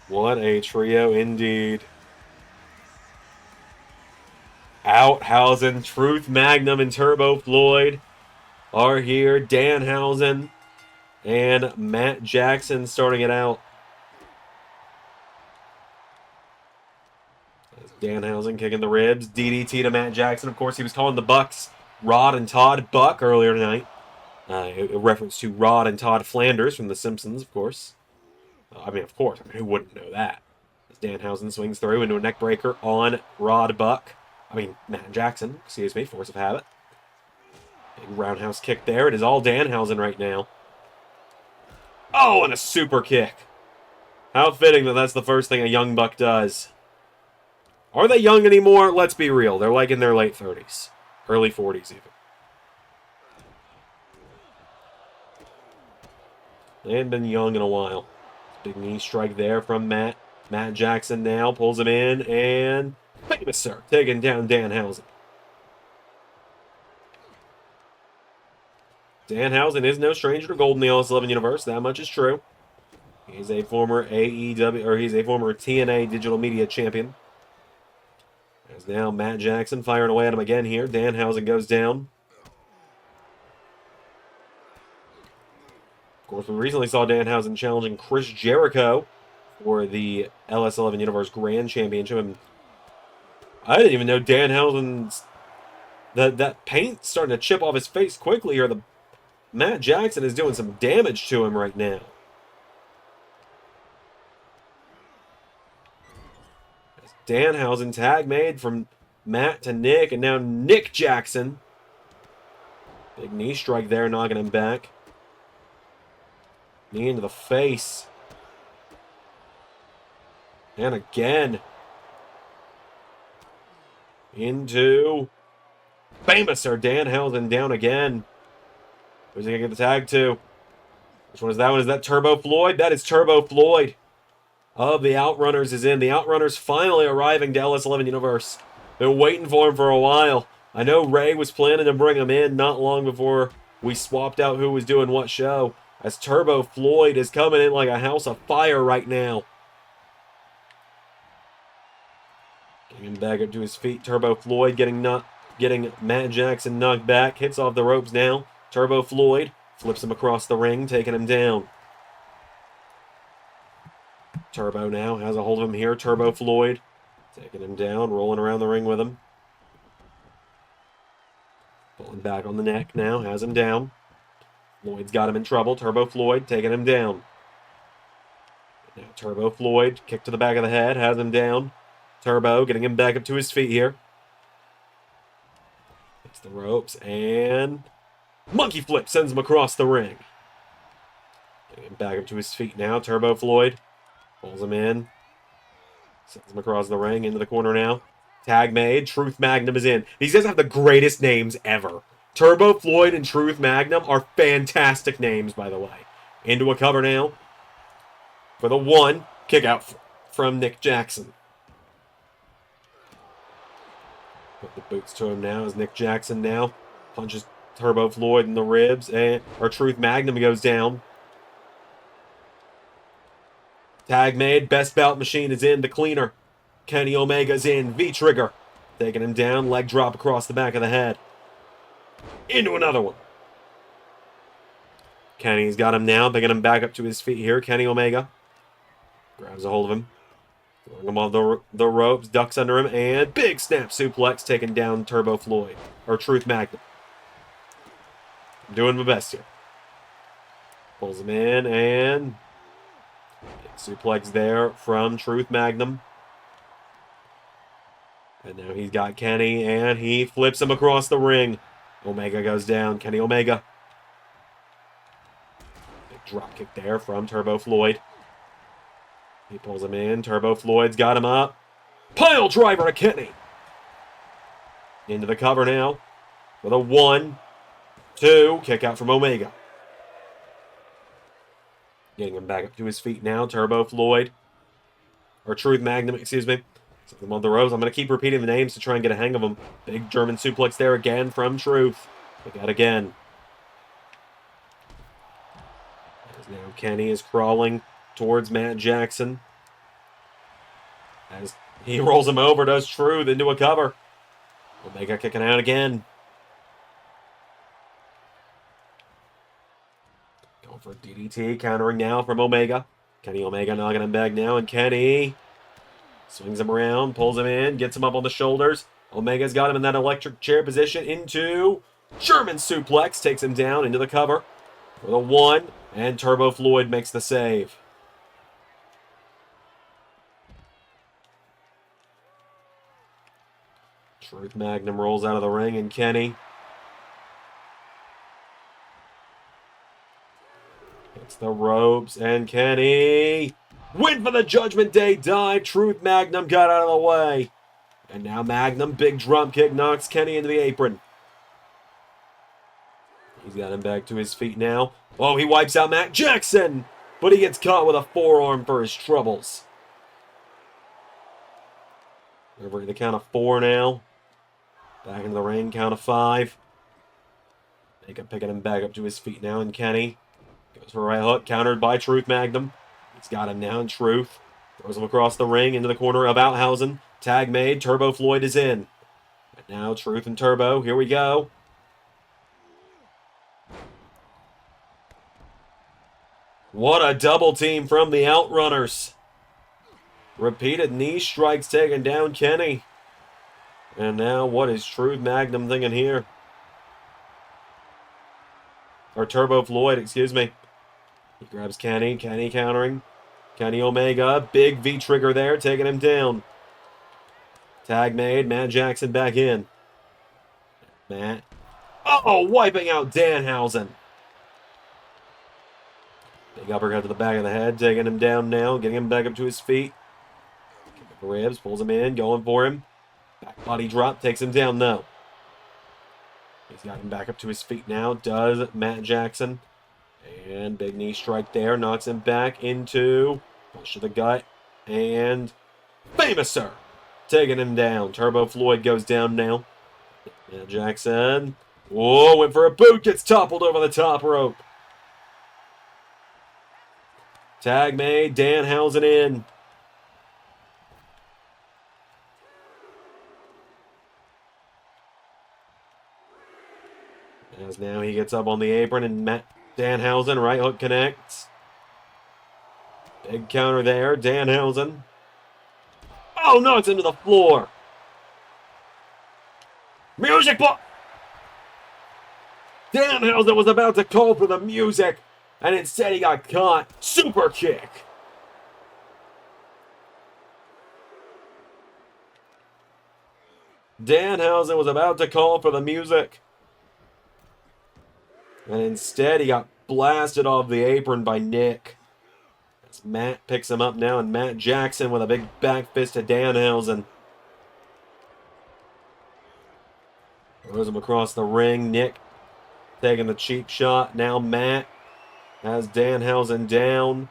What a trio indeed. Outhausen, Truth Magnum, and Turbo Floyd are here. Danhausen and Matt Jackson starting it out. Danhausen kicking the ribs. DDT to Matt Jackson. Of course, he was calling the Bucks Rod and Todd Buck earlier tonight. A reference to Rod and Todd Flanders from The Simpsons, of course. Of course. Who wouldn't know that? As Danhausen swings through into a neck breaker on Matt Jackson. Excuse me, force of habit. Big roundhouse kick there. It is all Danhausen right now. Oh, and a super kick. How fitting that that's the first thing a young buck does. Are they young anymore? Let's be real. They're like in their late 30s. Early 40s even. They haven't been young in a while. Big knee strike there from Matt. Matt Jackson now pulls him in and... famous sir, taking down Danhausen. Danhausen is no stranger to gold in the LS11 Universe. That much is true. He's a former he's a former TNA Digital Media Champion. There's now Matt Jackson firing away at him again here. Danhausen goes down. Of course, we recently saw Danhausen challenging Chris Jericho for the LS11 Universe Grand Championship. And I didn't even know Danhausen's... That paint starting to chip off his face quickly here. Matt Jackson is doing some damage to him right now. Danhausen tag made from Matt to Nick, and now Nick Jackson. Big knee strike there, knocking him back. Knee into the face. And again. Into... famous or Danhausen down again. Who's he going to get the tag to? Which one is that one? Is that Turbo Floyd? That is Turbo Floyd of the Outrunners is in. The Outrunners finally arriving to LS11 Universe. Been waiting for him for a while. I know Ray was planning to bring him in not long before we swapped out who was doing what show. As Turbo Floyd is coming in like a house of fire right now. Getting him back up to his feet. Turbo Floyd getting Matt Jackson knocked back. Hits off the ropes now. Turbo Floyd flips him across the ring, taking him down. Turbo now has a hold of him here. Turbo Floyd taking him down, rolling around the ring with him. Pulling back on the neck now, has him down. Floyd's got him in trouble. Turbo Floyd taking him down. Now Turbo Floyd, kick to the back of the head, has him down. Turbo getting him back up to his feet here. Hits the ropes and... monkey flip sends him across the ring. Getting him back up to his feet now. Turbo Floyd pulls him in. Sends him across the ring into the corner now. Tag made. Truth Magnum is in. These guys have the greatest names ever. Turbo Floyd and Truth Magnum are fantastic names, by the way. Into a cover now. For the 1. Kick out from Nick Jackson. Put the boots to him now as Nick Jackson now punches Turbo Floyd in the ribs. And our Truth Magnum goes down. Tag made. Best Bout Machine is in. The Cleaner. Kenny Omega's in. V-Trigger. Taking him down. Leg drop across the back of the head. Into another one. Kenny's got him now. Picking him back up to his feet here. Kenny Omega grabs a hold of him. Throwing him off the ropes. Ducks under him. And big snap suplex. Taking down Turbo Floyd. Or Truth Magnum. I'm doing my best here. Pulls him in. And big suplex there from Truth Magnum. And now he's got Kenny. And he flips him across the ring. Omega goes down. Kenny Omega. Big drop kick there from Turbo Floyd. He pulls him in. Turbo Floyd's got him up. Pile driver to Kenny. Into the cover now. With a 1, 2. Kick out from Omega. Getting him back up to his feet now. Turbo Floyd. Or Truth Magnum, excuse me. Set them on the ropes. I'm going to keep repeating the names to try and get a hang of them. Big German suplex there again from Truth. Kick out again. As now Kenny is crawling towards Matt Jackson. As he rolls him over, does Truth into a cover. Omega kicking out again. Going for a DDT, countering now from Omega. Kenny Omega knocking him back now, and Kenny swings him around, pulls him in, gets him up on the shoulders. Omega's got him in that electric chair position into German suplex, takes him down into the cover for the 1, and Turbo Floyd makes the save. Truth Magnum rolls out of the ring, and Kenny hits the ropes, and Kenny went for the Judgment Day dive. Truth Magnum got out of the way. And now Magnum, big drum kick, knocks Kenny into the apron. He's got him back to his feet now. Oh, he wipes out Matt Jackson, but he gets caught with a forearm for his troubles. Over to the count of 4 now. Back into the ring, count of 5. Jacob picking him back up to his feet now, and Kenny goes for a right hook, countered by Truth Magnum. He's got him now in Truth. Throws him across the ring into the corner of Outhausen. Tag made. Turbo Floyd is in. And now Truth and Turbo. Here we go. What a double team from the Outrunners. Repeated knee strikes taking down Kenny. And now what is Truth Magnum thinking here? Or Turbo Floyd, excuse me. He grabs Kenny. Kenny countering. Kenny Omega. Big V-trigger there, taking him down. Tag made. Matt Jackson back in. Matt. Uh-oh, wiping out Danhausen. Big uppercut to the back of the head, taking him down now, getting him back up to his feet. Kick up the ribs, pulls him in, going for him. Back body drop, takes him down though. He's got him back up to his feet now, does Matt Jackson. And big knee strike there, knocks him back into punch to the gut. And Famouser taking him down. Turbo Floyd goes down now. Matt Jackson. Whoa, went for a boot, gets toppled over the top rope. Tag made, Danhausen in. As now he gets up on the apron and Matt Danhausen, right hook connects. Big counter there, Danhausen. Oh no, it's into the floor. Music box! Danhausen was about to call for the music, and instead he got caught. Super kick. Danhausen was about to call for the music, and instead he got blasted off the apron by Nick. As Matt picks him up now, and Matt Jackson with a big back fist to Danhausen. Throws him across the ring. Nick taking the cheap shot. Now Matt has Danhausen down.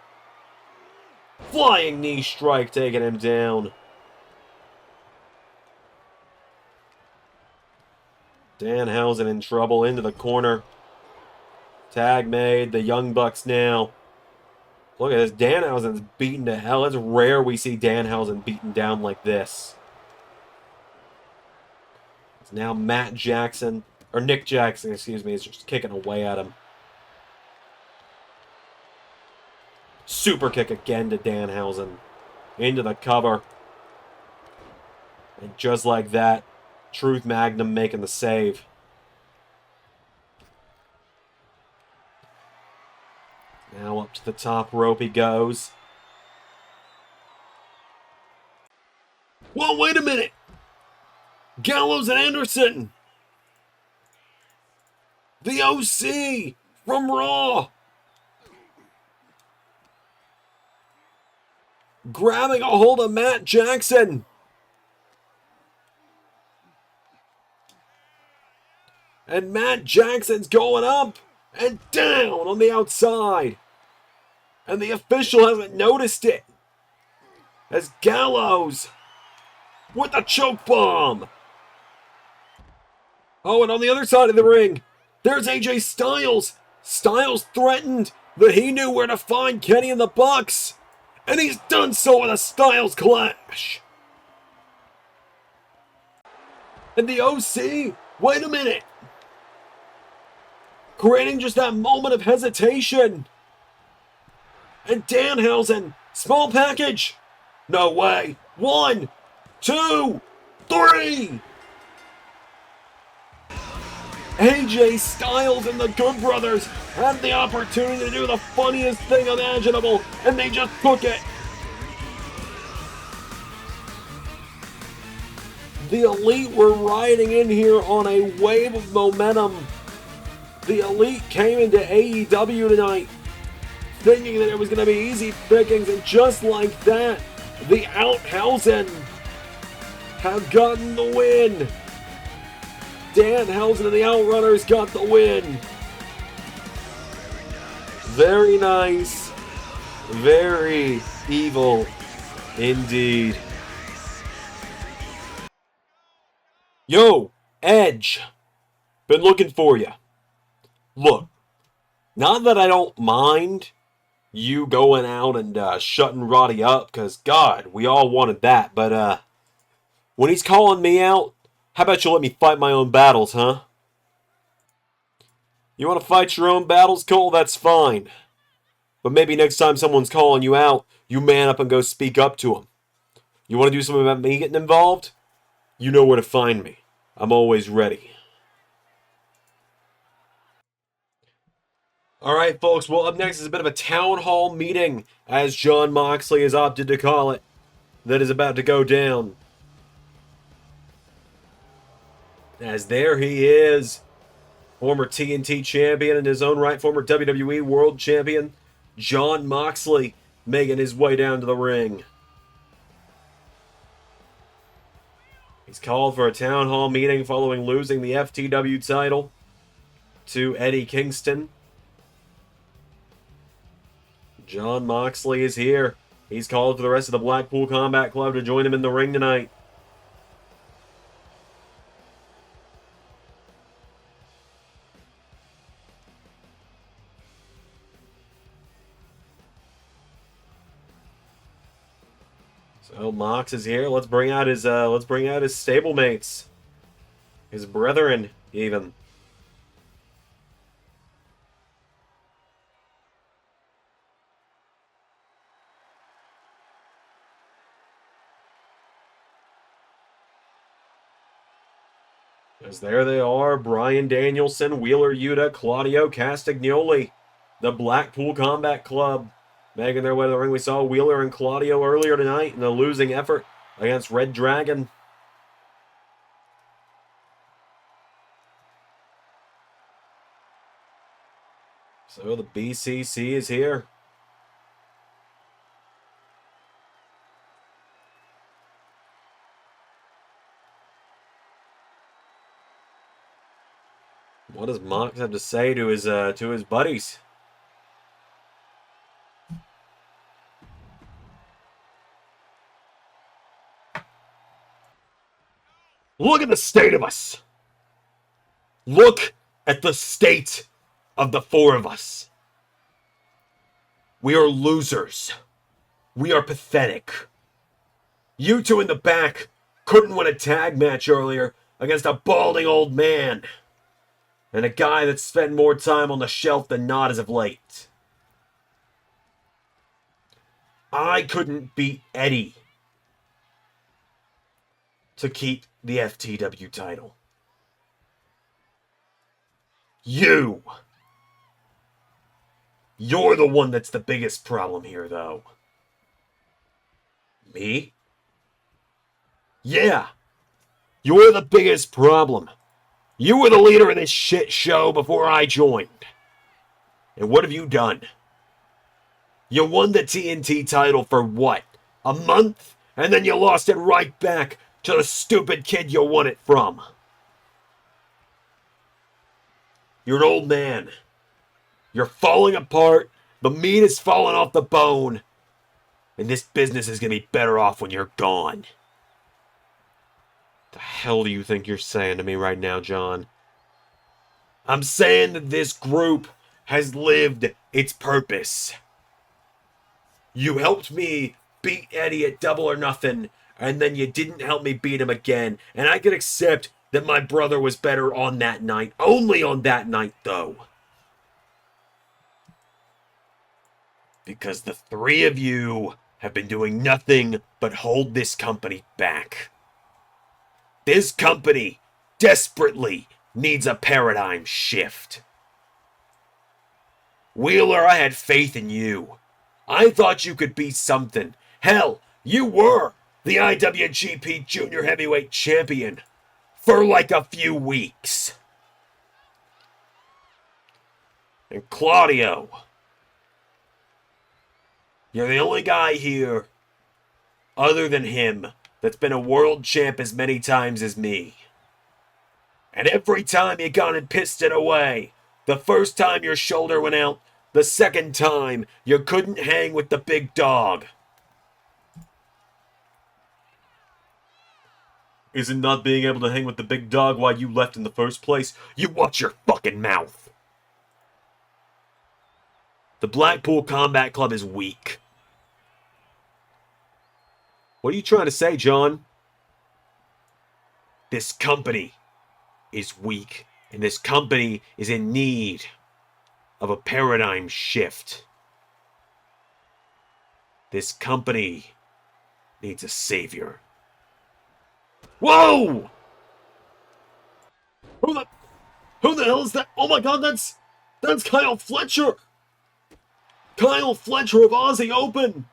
Flying knee strike taking him down. Danhausen in trouble into the corner. Tag made. The Young Bucks now. Look at this. Danhausen's beaten to hell. It's rare we see Danhausen beaten down like this. It's now Matt Jackson. Or Nick Jackson, excuse me, is just kicking away at him. Super kick again to Danhausen. Into the cover. And just like that, Truth Magnum making the save. Now up to the top rope he goes. Well, wait a minute! Gallows and Anderson! The OC from Raw! Grabbing a hold of Matt Jackson! And Matt Jackson's going up and down on the outside. And the official hasn't noticed it. As Gallows with a choke bomb. Oh, and on the other side of the ring, there's AJ Styles. Styles threatened that he knew where to find Kenny and the Bucks. And he's done so with a Styles clash. And the OC, wait a minute. Creating just that moment of hesitation. And Danhausen, small package. No way. 1, 2, 3. AJ Styles and the Good Brothers had the opportunity to do the funniest thing imaginable, and they just took it. The Elite were riding in here on a wave of momentum. The Elite came into AEW tonight thinking that it was going to be easy pickings, and just like that, the Outhausen have gotten the win. Danhausen and the Outrunners got the win. Very nice. Very evil indeed. Yo, Edge. Been looking for you. Look, not that I don't mind you going out and shutting Roddy up, because, God, we all wanted that, but when he's calling me out, how about you let me fight my own battles, huh? You want to fight your own battles, Cole? That's fine. But maybe next time someone's calling you out, you man up and go speak up to them. You want to do something about me getting involved? You know where to find me. I'm always ready. Alright, folks, well, up next is a bit of a town hall meeting, as Jon Moxley has opted to call it, that is about to go down. As there he is, former TNT champion, in his own right, former WWE World Champion, Jon Moxley, making his way down to the ring. He's called for a town hall meeting following losing the FTW title to Eddie Kingston. Jon Moxley is here. He's called for the rest of the Blackpool Combat Club to join him in the ring tonight. So Mox is here. Let's bring out his stablemates, his brethren, even. As there they are, Bryan Danielson, Wheeler Yuta, Claudio Castagnoli, the Blackpool Combat Club, making their way to the ring. We saw Wheeler and Claudio earlier tonight in a losing effort against reDRagon. So the BCC is here. What does Mox have to say to his buddies? Look at the state of us. Look at the state of the four of us. We are losers. We are pathetic. You two in the back couldn't win a tag match earlier against a balding old man and a guy that spent more time on the shelf than not as of late. I couldn't beat Eddie to keep the FTW title. You're the one that's the biggest problem here, though. Me? Yeah. You're the biggest problem. You were the leader of this shit show before I joined. And what have you done? You won the TNT title for what? A month? And then you lost it right back to the stupid kid you won it from. You're an old man. You're falling apart. The meat is falling off the bone. And this business is going to be better off when you're gone. The hell do you think you're saying to me right now, John? I'm saying that this group has lived its purpose. You helped me beat Eddie at Double or Nothing, and then you didn't help me beat him again. And I can accept that my brother was better on that night. Only on that night, though. Because the three of you have been doing nothing but hold this company back. This company desperately needs a paradigm shift. Wheeler, I had faith in you. I thought you could be something. Hell, you were the IWGP Junior Heavyweight Champion for like a few weeks. And Claudio, you're the only guy here, other than him, that's been a world champ as many times as me. And every time you got and pissed it away, the first time your shoulder went out, the second time you couldn't hang with the big dog. Isn't not being able to hang with the big dog why you left in the first place? You watch your fucking mouth. The Blackpool Combat Club is weak. What are you trying to say, John? This company is weak, and this company is in need of a paradigm shift. This company needs a savior. Whoa! Who the hell is that? Oh my god, that's Kyle Fletcher! Kyle Fletcher of Aussie Open!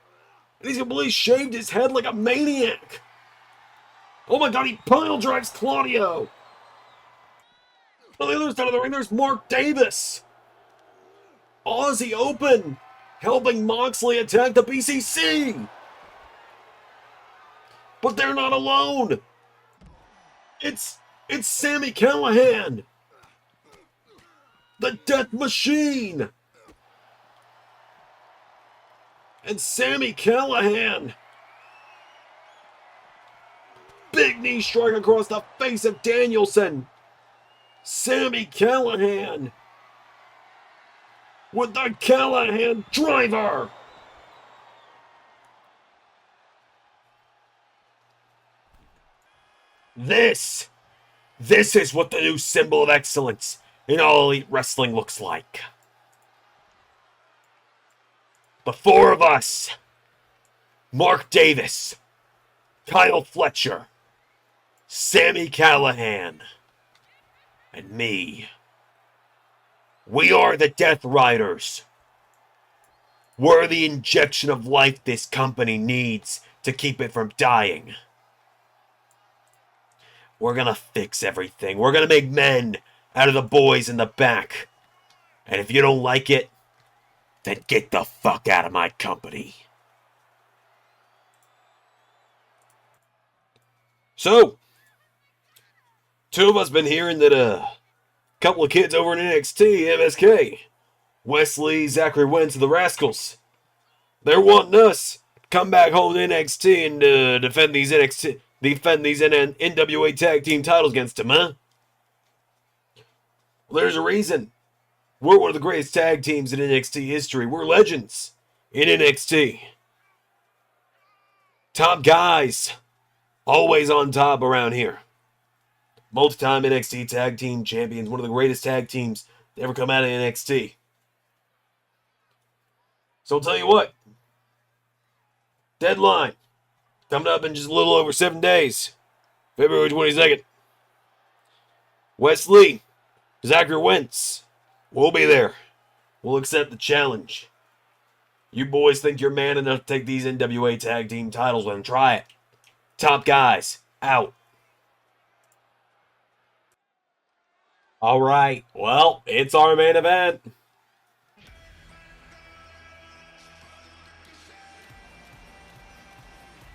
And he's completely shaved his head like a maniac! Oh my god, he pile drives Claudio! On the other side of the ring, there's Mark Davis! Aussie Open! Helping Moxley attack the BCC! But they're not alone! It's Sami Callihan! The Death Machine! And Sami Callihan! Big knee strike across the face of Danielson! Sami Callihan! With the Callihan driver! This is what the new symbol of excellence in All Elite Wrestling looks like. The four of us, Mark Davis, Kyle Fletcher, Sami Callihan, and me. We are the Death Riders. We're the injection of life this company needs to keep it from dying. We're gonna fix everything. We're gonna make men out of the boys in the back. And if you don't like it, then get the fuck out of my company. So, two of us been hearing that Couple of kids over in NXT, MSK. Wesley, Zachary Wentz, the Rascals. They're wanting us to come back home to NXT and defend these NWA tag team titles against them, huh? Well, there's a reason. We're one of the greatest tag teams in NXT history. We're legends in NXT. Top guys. Always on top around here. Multi-time NXT tag team champions. One of the greatest tag teams to ever come out of NXT. So I'll tell you what. Deadline. Coming up in just a little over 7 days. February 22nd. Wesley. Zachary Wentz. We'll be there. We'll accept the challenge. You boys think you're man enough to take these NWA tag team titles? Well, then try it. Top guys. Out. All right. Well, it's our main event.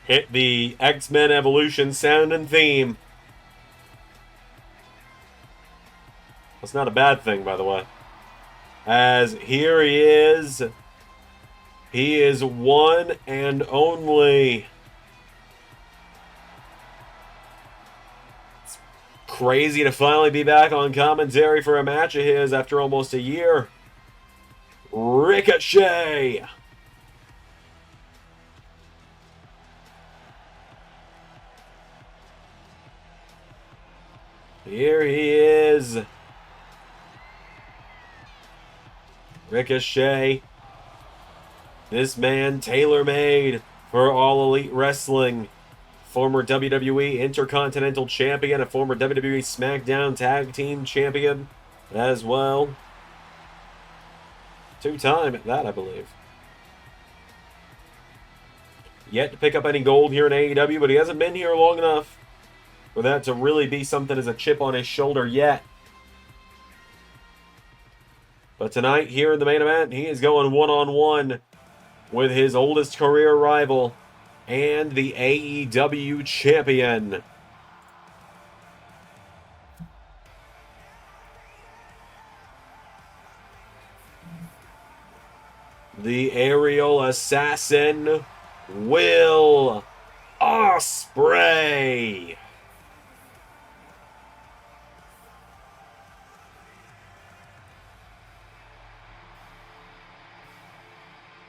Hit the X-Men Evolution sound and theme. That's not a bad thing, by the way. As here he is. He is one and only. It's crazy to finally be back on commentary for a match of his after almost a year. Ricochet. Here he is. Ricochet. This man tailor-made for All Elite Wrestling. Former WWE Intercontinental Champion, a former WWE SmackDown Tag Team Champion as well. 2-time at that, I believe. Yet to pick up any gold here in AEW, but he hasn't been here long enough for that to really be something as a chip on his shoulder yet. But tonight, here in the main event, he is going one-on-one with his oldest career rival and the AEW champion. The aerial assassin, Will Ospreay.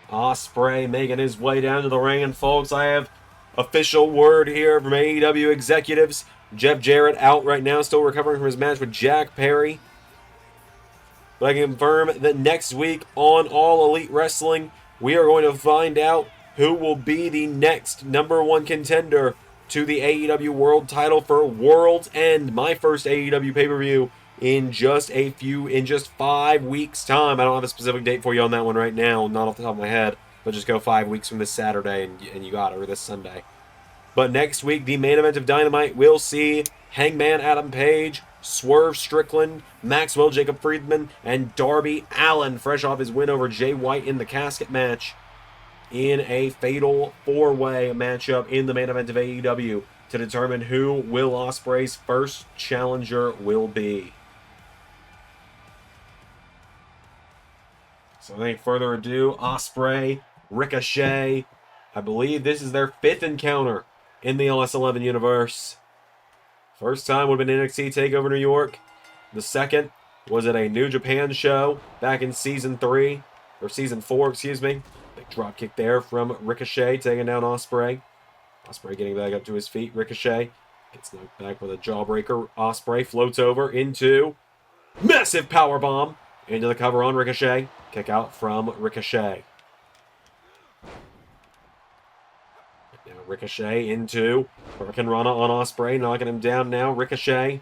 Ospreay making his way down to the ring, and folks, I have official word here from AEW executives. Jeff Jarrett out right now, still recovering from his match with Jack Perry. But I can confirm that next week on All Elite Wrestling, we are going to find out who will be the next #1 contender to the AEW World title for World's End, my first AEW pay-per-view in just 5 weeks' time. I don't have a specific date for you on that one right now, not off the top of my head, but just go 5 weeks from this Saturday and you got it, or this Sunday. But next week, the main event of Dynamite, we'll see Hangman Adam Page, Swerve Strickland, Maxwell Jacob Friedman, and Darby Allin, fresh off his win over Jay White in the casket match, in a fatal 4-way matchup in the main event of AEW to determine who Will Ospreay's first challenger will be. So without further ado, Ospreay, Ricochet, I believe this is their 5th encounter in the LS11 Universe. First time would have been NXT TakeOver New York. The second was at a New Japan show back in Season 3, or Season 4, excuse me. Big drop kick there from Ricochet, taking down Ospreay. Ospreay getting back up to his feet. Ricochet gets knocked back with a jawbreaker. Ospreay floats over into massive powerbomb into the cover on Ricochet. Kick out from Ricochet. Now Ricochet into Hurricanrana on Ospreay, knocking him down now. Ricochet.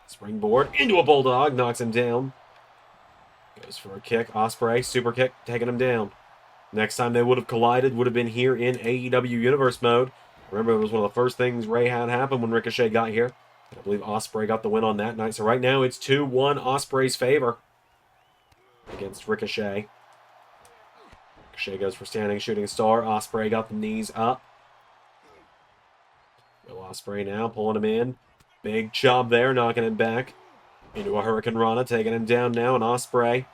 Springboard into a bulldog, knocks him down. Goes for a kick. Ospreay, super kick, taking him down. Next time they would have collided would have been here in AEW Universe mode. Remember, it was one of the first things Ray had happen when Ricochet got here. I believe Ospreay got the win on that night. So right now it's 2-1 Ospreay's favor against Ricochet. Ricochet goes for standing shooting star. Ospreay got the knees up. Will Ospreay now pulling him in. Big chop there, knocking him back. Into a Hurricane Rana, taking him down now, and Ospreay.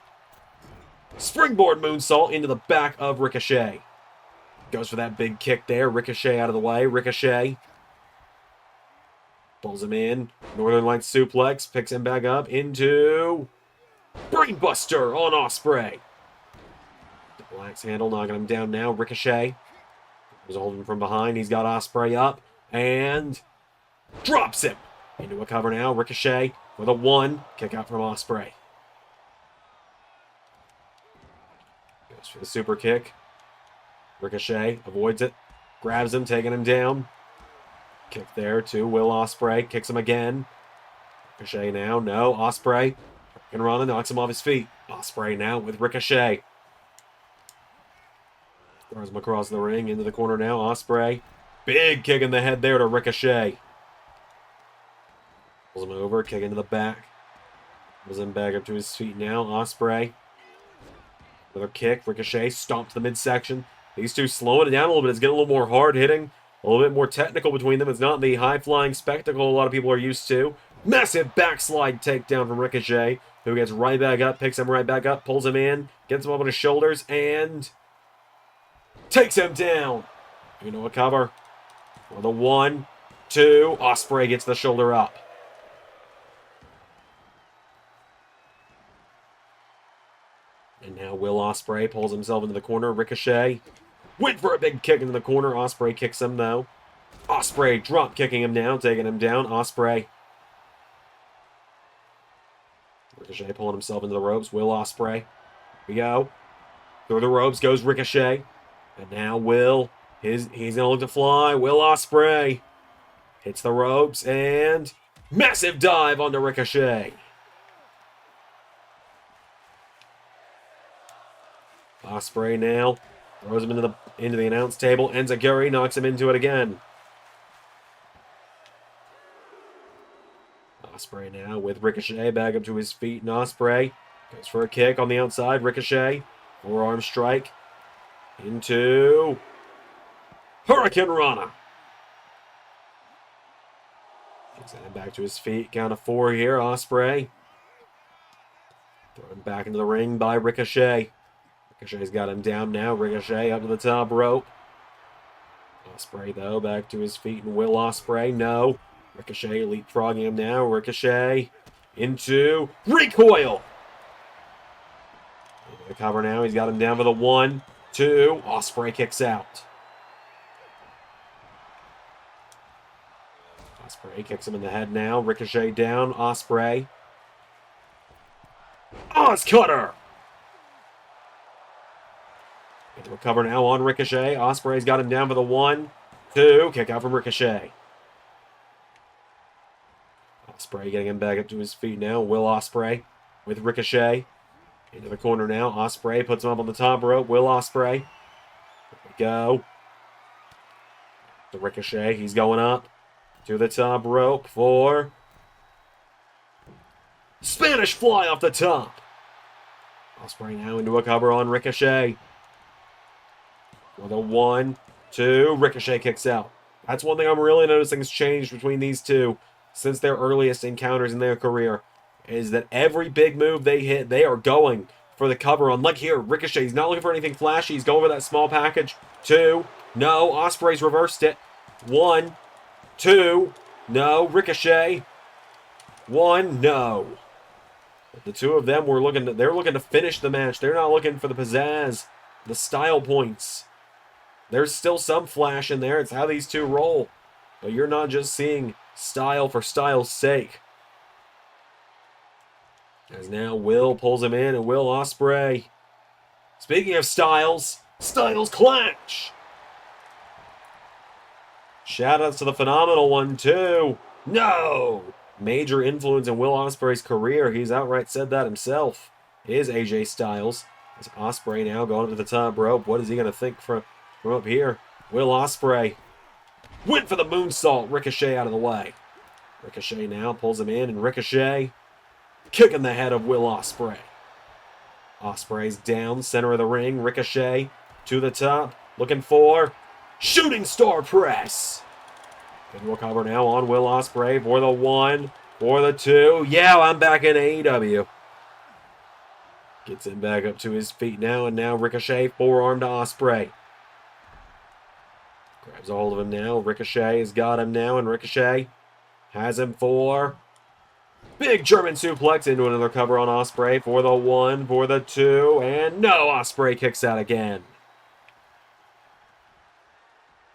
Springboard moonsault into the back of Ricochet. Goes for that big kick there. Ricochet out of the way. Ricochet pulls him in. Northern Lights suplex. Picks him back up into Brainbuster on Ospreay. Double axe handle, knocking him down now. Ricochet was holding him from behind. He's got Ospreay up and drops him into a cover now. Ricochet with a 1. Kick out from Ospreay. Goes for the super kick. Ricochet avoids it. Grabs him, taking him down. Kick there to Will Ospreay. Kicks him again. Ricochet now. No. Ospreay. And Rana knocks him off his feet. Ospreay now with Ricochet. Throws him across the ring. Into the corner now. Ospreay. Big kick in the head there to Ricochet. Pulls him over. Kick into the back. Pulls him back up to his feet now. Ospreay. Another kick. Ricochet stomped to the midsection. These two slowing it down a little bit. It's getting a little more hard-hitting. A little bit more technical between them. It's not the high-flying spectacle a lot of people are used to. Massive backslide takedown from Ricochet, who gets right back up, picks him right back up, pulls him in, gets him up on his shoulders, and takes him down. Into a cover. For the 1, 2. Ospreay gets the shoulder up. And now Will Ospreay pulls himself into the corner. Ricochet went for a big kick into the corner. Ospreay kicks him, though. Ospreay drop kicking him down, taking him down. Ospreay. Ricochet pulling himself into the ropes. Will Ospreay. Here we go. Through the ropes goes Ricochet. And now Will. He's going to look to fly. Will Ospreay hits the ropes and massive dive onto Ricochet. Ospreay now throws him into the announce table. Enziguri knocks him into it again. Ospreay now with Ricochet back up to his feet, and Ospreay goes for a kick on the outside. Ricochet, forearm strike into Hurricane Rana. Gets him back to his feet. Count of 4 here. Ospreay thrown back into the ring by Ricochet. Ricochet's got him down now. Ricochet up to the top rope. Ospreay, though, back to his feet. And Will Ospreay, no. Ricochet leapfrogging him now. Ricochet into recoil. Into the cover now. He's got him down for the 1, 2. Ospreay kicks out. Ospreay kicks him in the head now. Ricochet down. Ospreay. Cutter. Into a cover now on Ricochet. Ospreay's got him down for the 1, 2. Kick out from Ricochet. Ospreay getting him back up to his feet now. Will Ospreay with Ricochet. Into the corner now. Ospreay puts him up on the top rope. Will Ospreay. There we go. The Ricochet. He's going up to the top rope for Spanish fly off the top. Ospreay now into a cover on Ricochet. With a 1, 2. Ricochet kicks out. That's one thing I'm really noticing has changed between these two since their earliest encounters in their career, is that every big move they hit, they are going for the cover on. Like here, Ricochet, he's not looking for anything flashy. He's going for that small package. 2. No. Ospreay's reversed it. 1, 2. No. Ricochet. 1. No. But the two of them they're looking to finish the match. They're not looking for the pizzazz, the style points. There's still some flash in there. It's how these two roll. But you're not just seeing style for style's sake. As now Will pulls him in, and Will Ospreay. Speaking of styles clash. Shoutouts to the Phenomenal One, too. No! Major influence in Will Ospreay's career. He's outright said that himself. Is AJ Styles. As Ospreay now going up to the top rope. What is he going to think from up here? Will Ospreay went for the moonsault. Ricochet out of the way. Ricochet now pulls him in, and Ricochet kicking the head of Will Ospreay. Ospreay's down, center of the ring. Ricochet to the top, looking for shooting star press. And we'll cover now on Will Ospreay for the 1, For the 2. Yeah, I'm back in AEW. Gets him back up to his feet now, and now Ricochet, forearm to Ospreay. Grabs a hold of him now. Ricochet has got him now, and Ricochet has him for... Big German suplex into another cover on Ospreay for the 1, for the 2, and no, Ospreay kicks out again.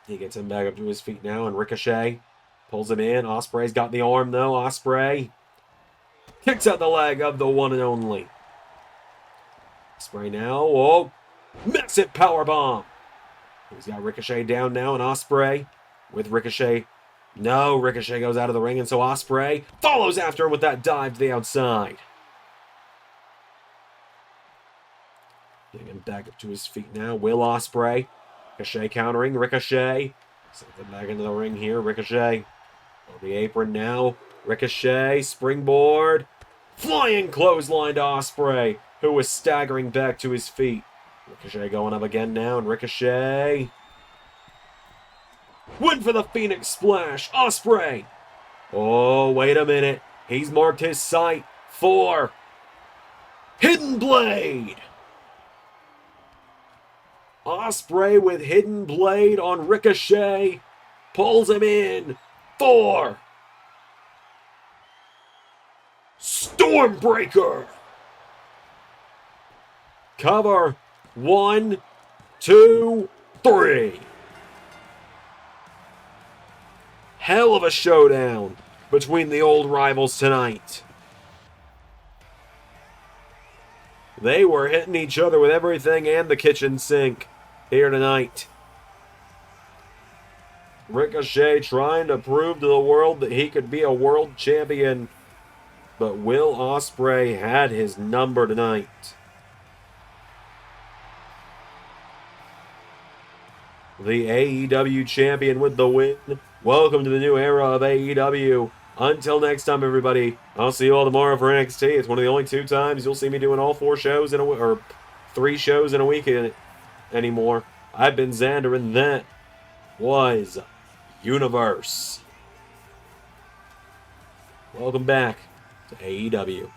He gets him back up to his feet now, and Ricochet pulls him in. Ospreay's got the arm, though. Ospreay kicks out the leg of the one and only. Ospreay now. Oh, massive powerbomb. He's got Ricochet down now, and Ospreay with Ricochet. No, Ricochet goes out of the ring, and so Ospreay follows after him with that dive to the outside. Getting him back up to his feet now. Will Ospreay. Ricochet countering. Ricochet. Sends him back into the ring here. Ricochet on the apron now. Ricochet. Springboard. Flying clothesline to Ospreay, who was staggering back to his feet. Ricochet going up again now, and Ricochet... Went for the Phoenix Splash. Ospreay. Oh, wait a minute. He's marked his sight for Hidden Blade. Ospreay with Hidden Blade on Ricochet. Pulls him in for Stormbreaker. Cover. 1, 2, 3. Hell of a showdown between the old rivals tonight. They were hitting each other with everything and the kitchen sink here tonight. Ricochet trying to prove to the world that he could be a world champion. But Will Ospreay had his number tonight. The AEW champion with the win. Welcome to the new era of AEW. Until next time, everybody, I'll see you all tomorrow for NXT. It's one of the only 2 times you'll see me doing all 4 shows in a week, or 3 shows in a week anymore. I've been Zander, and that was Universe. Welcome back to AEW.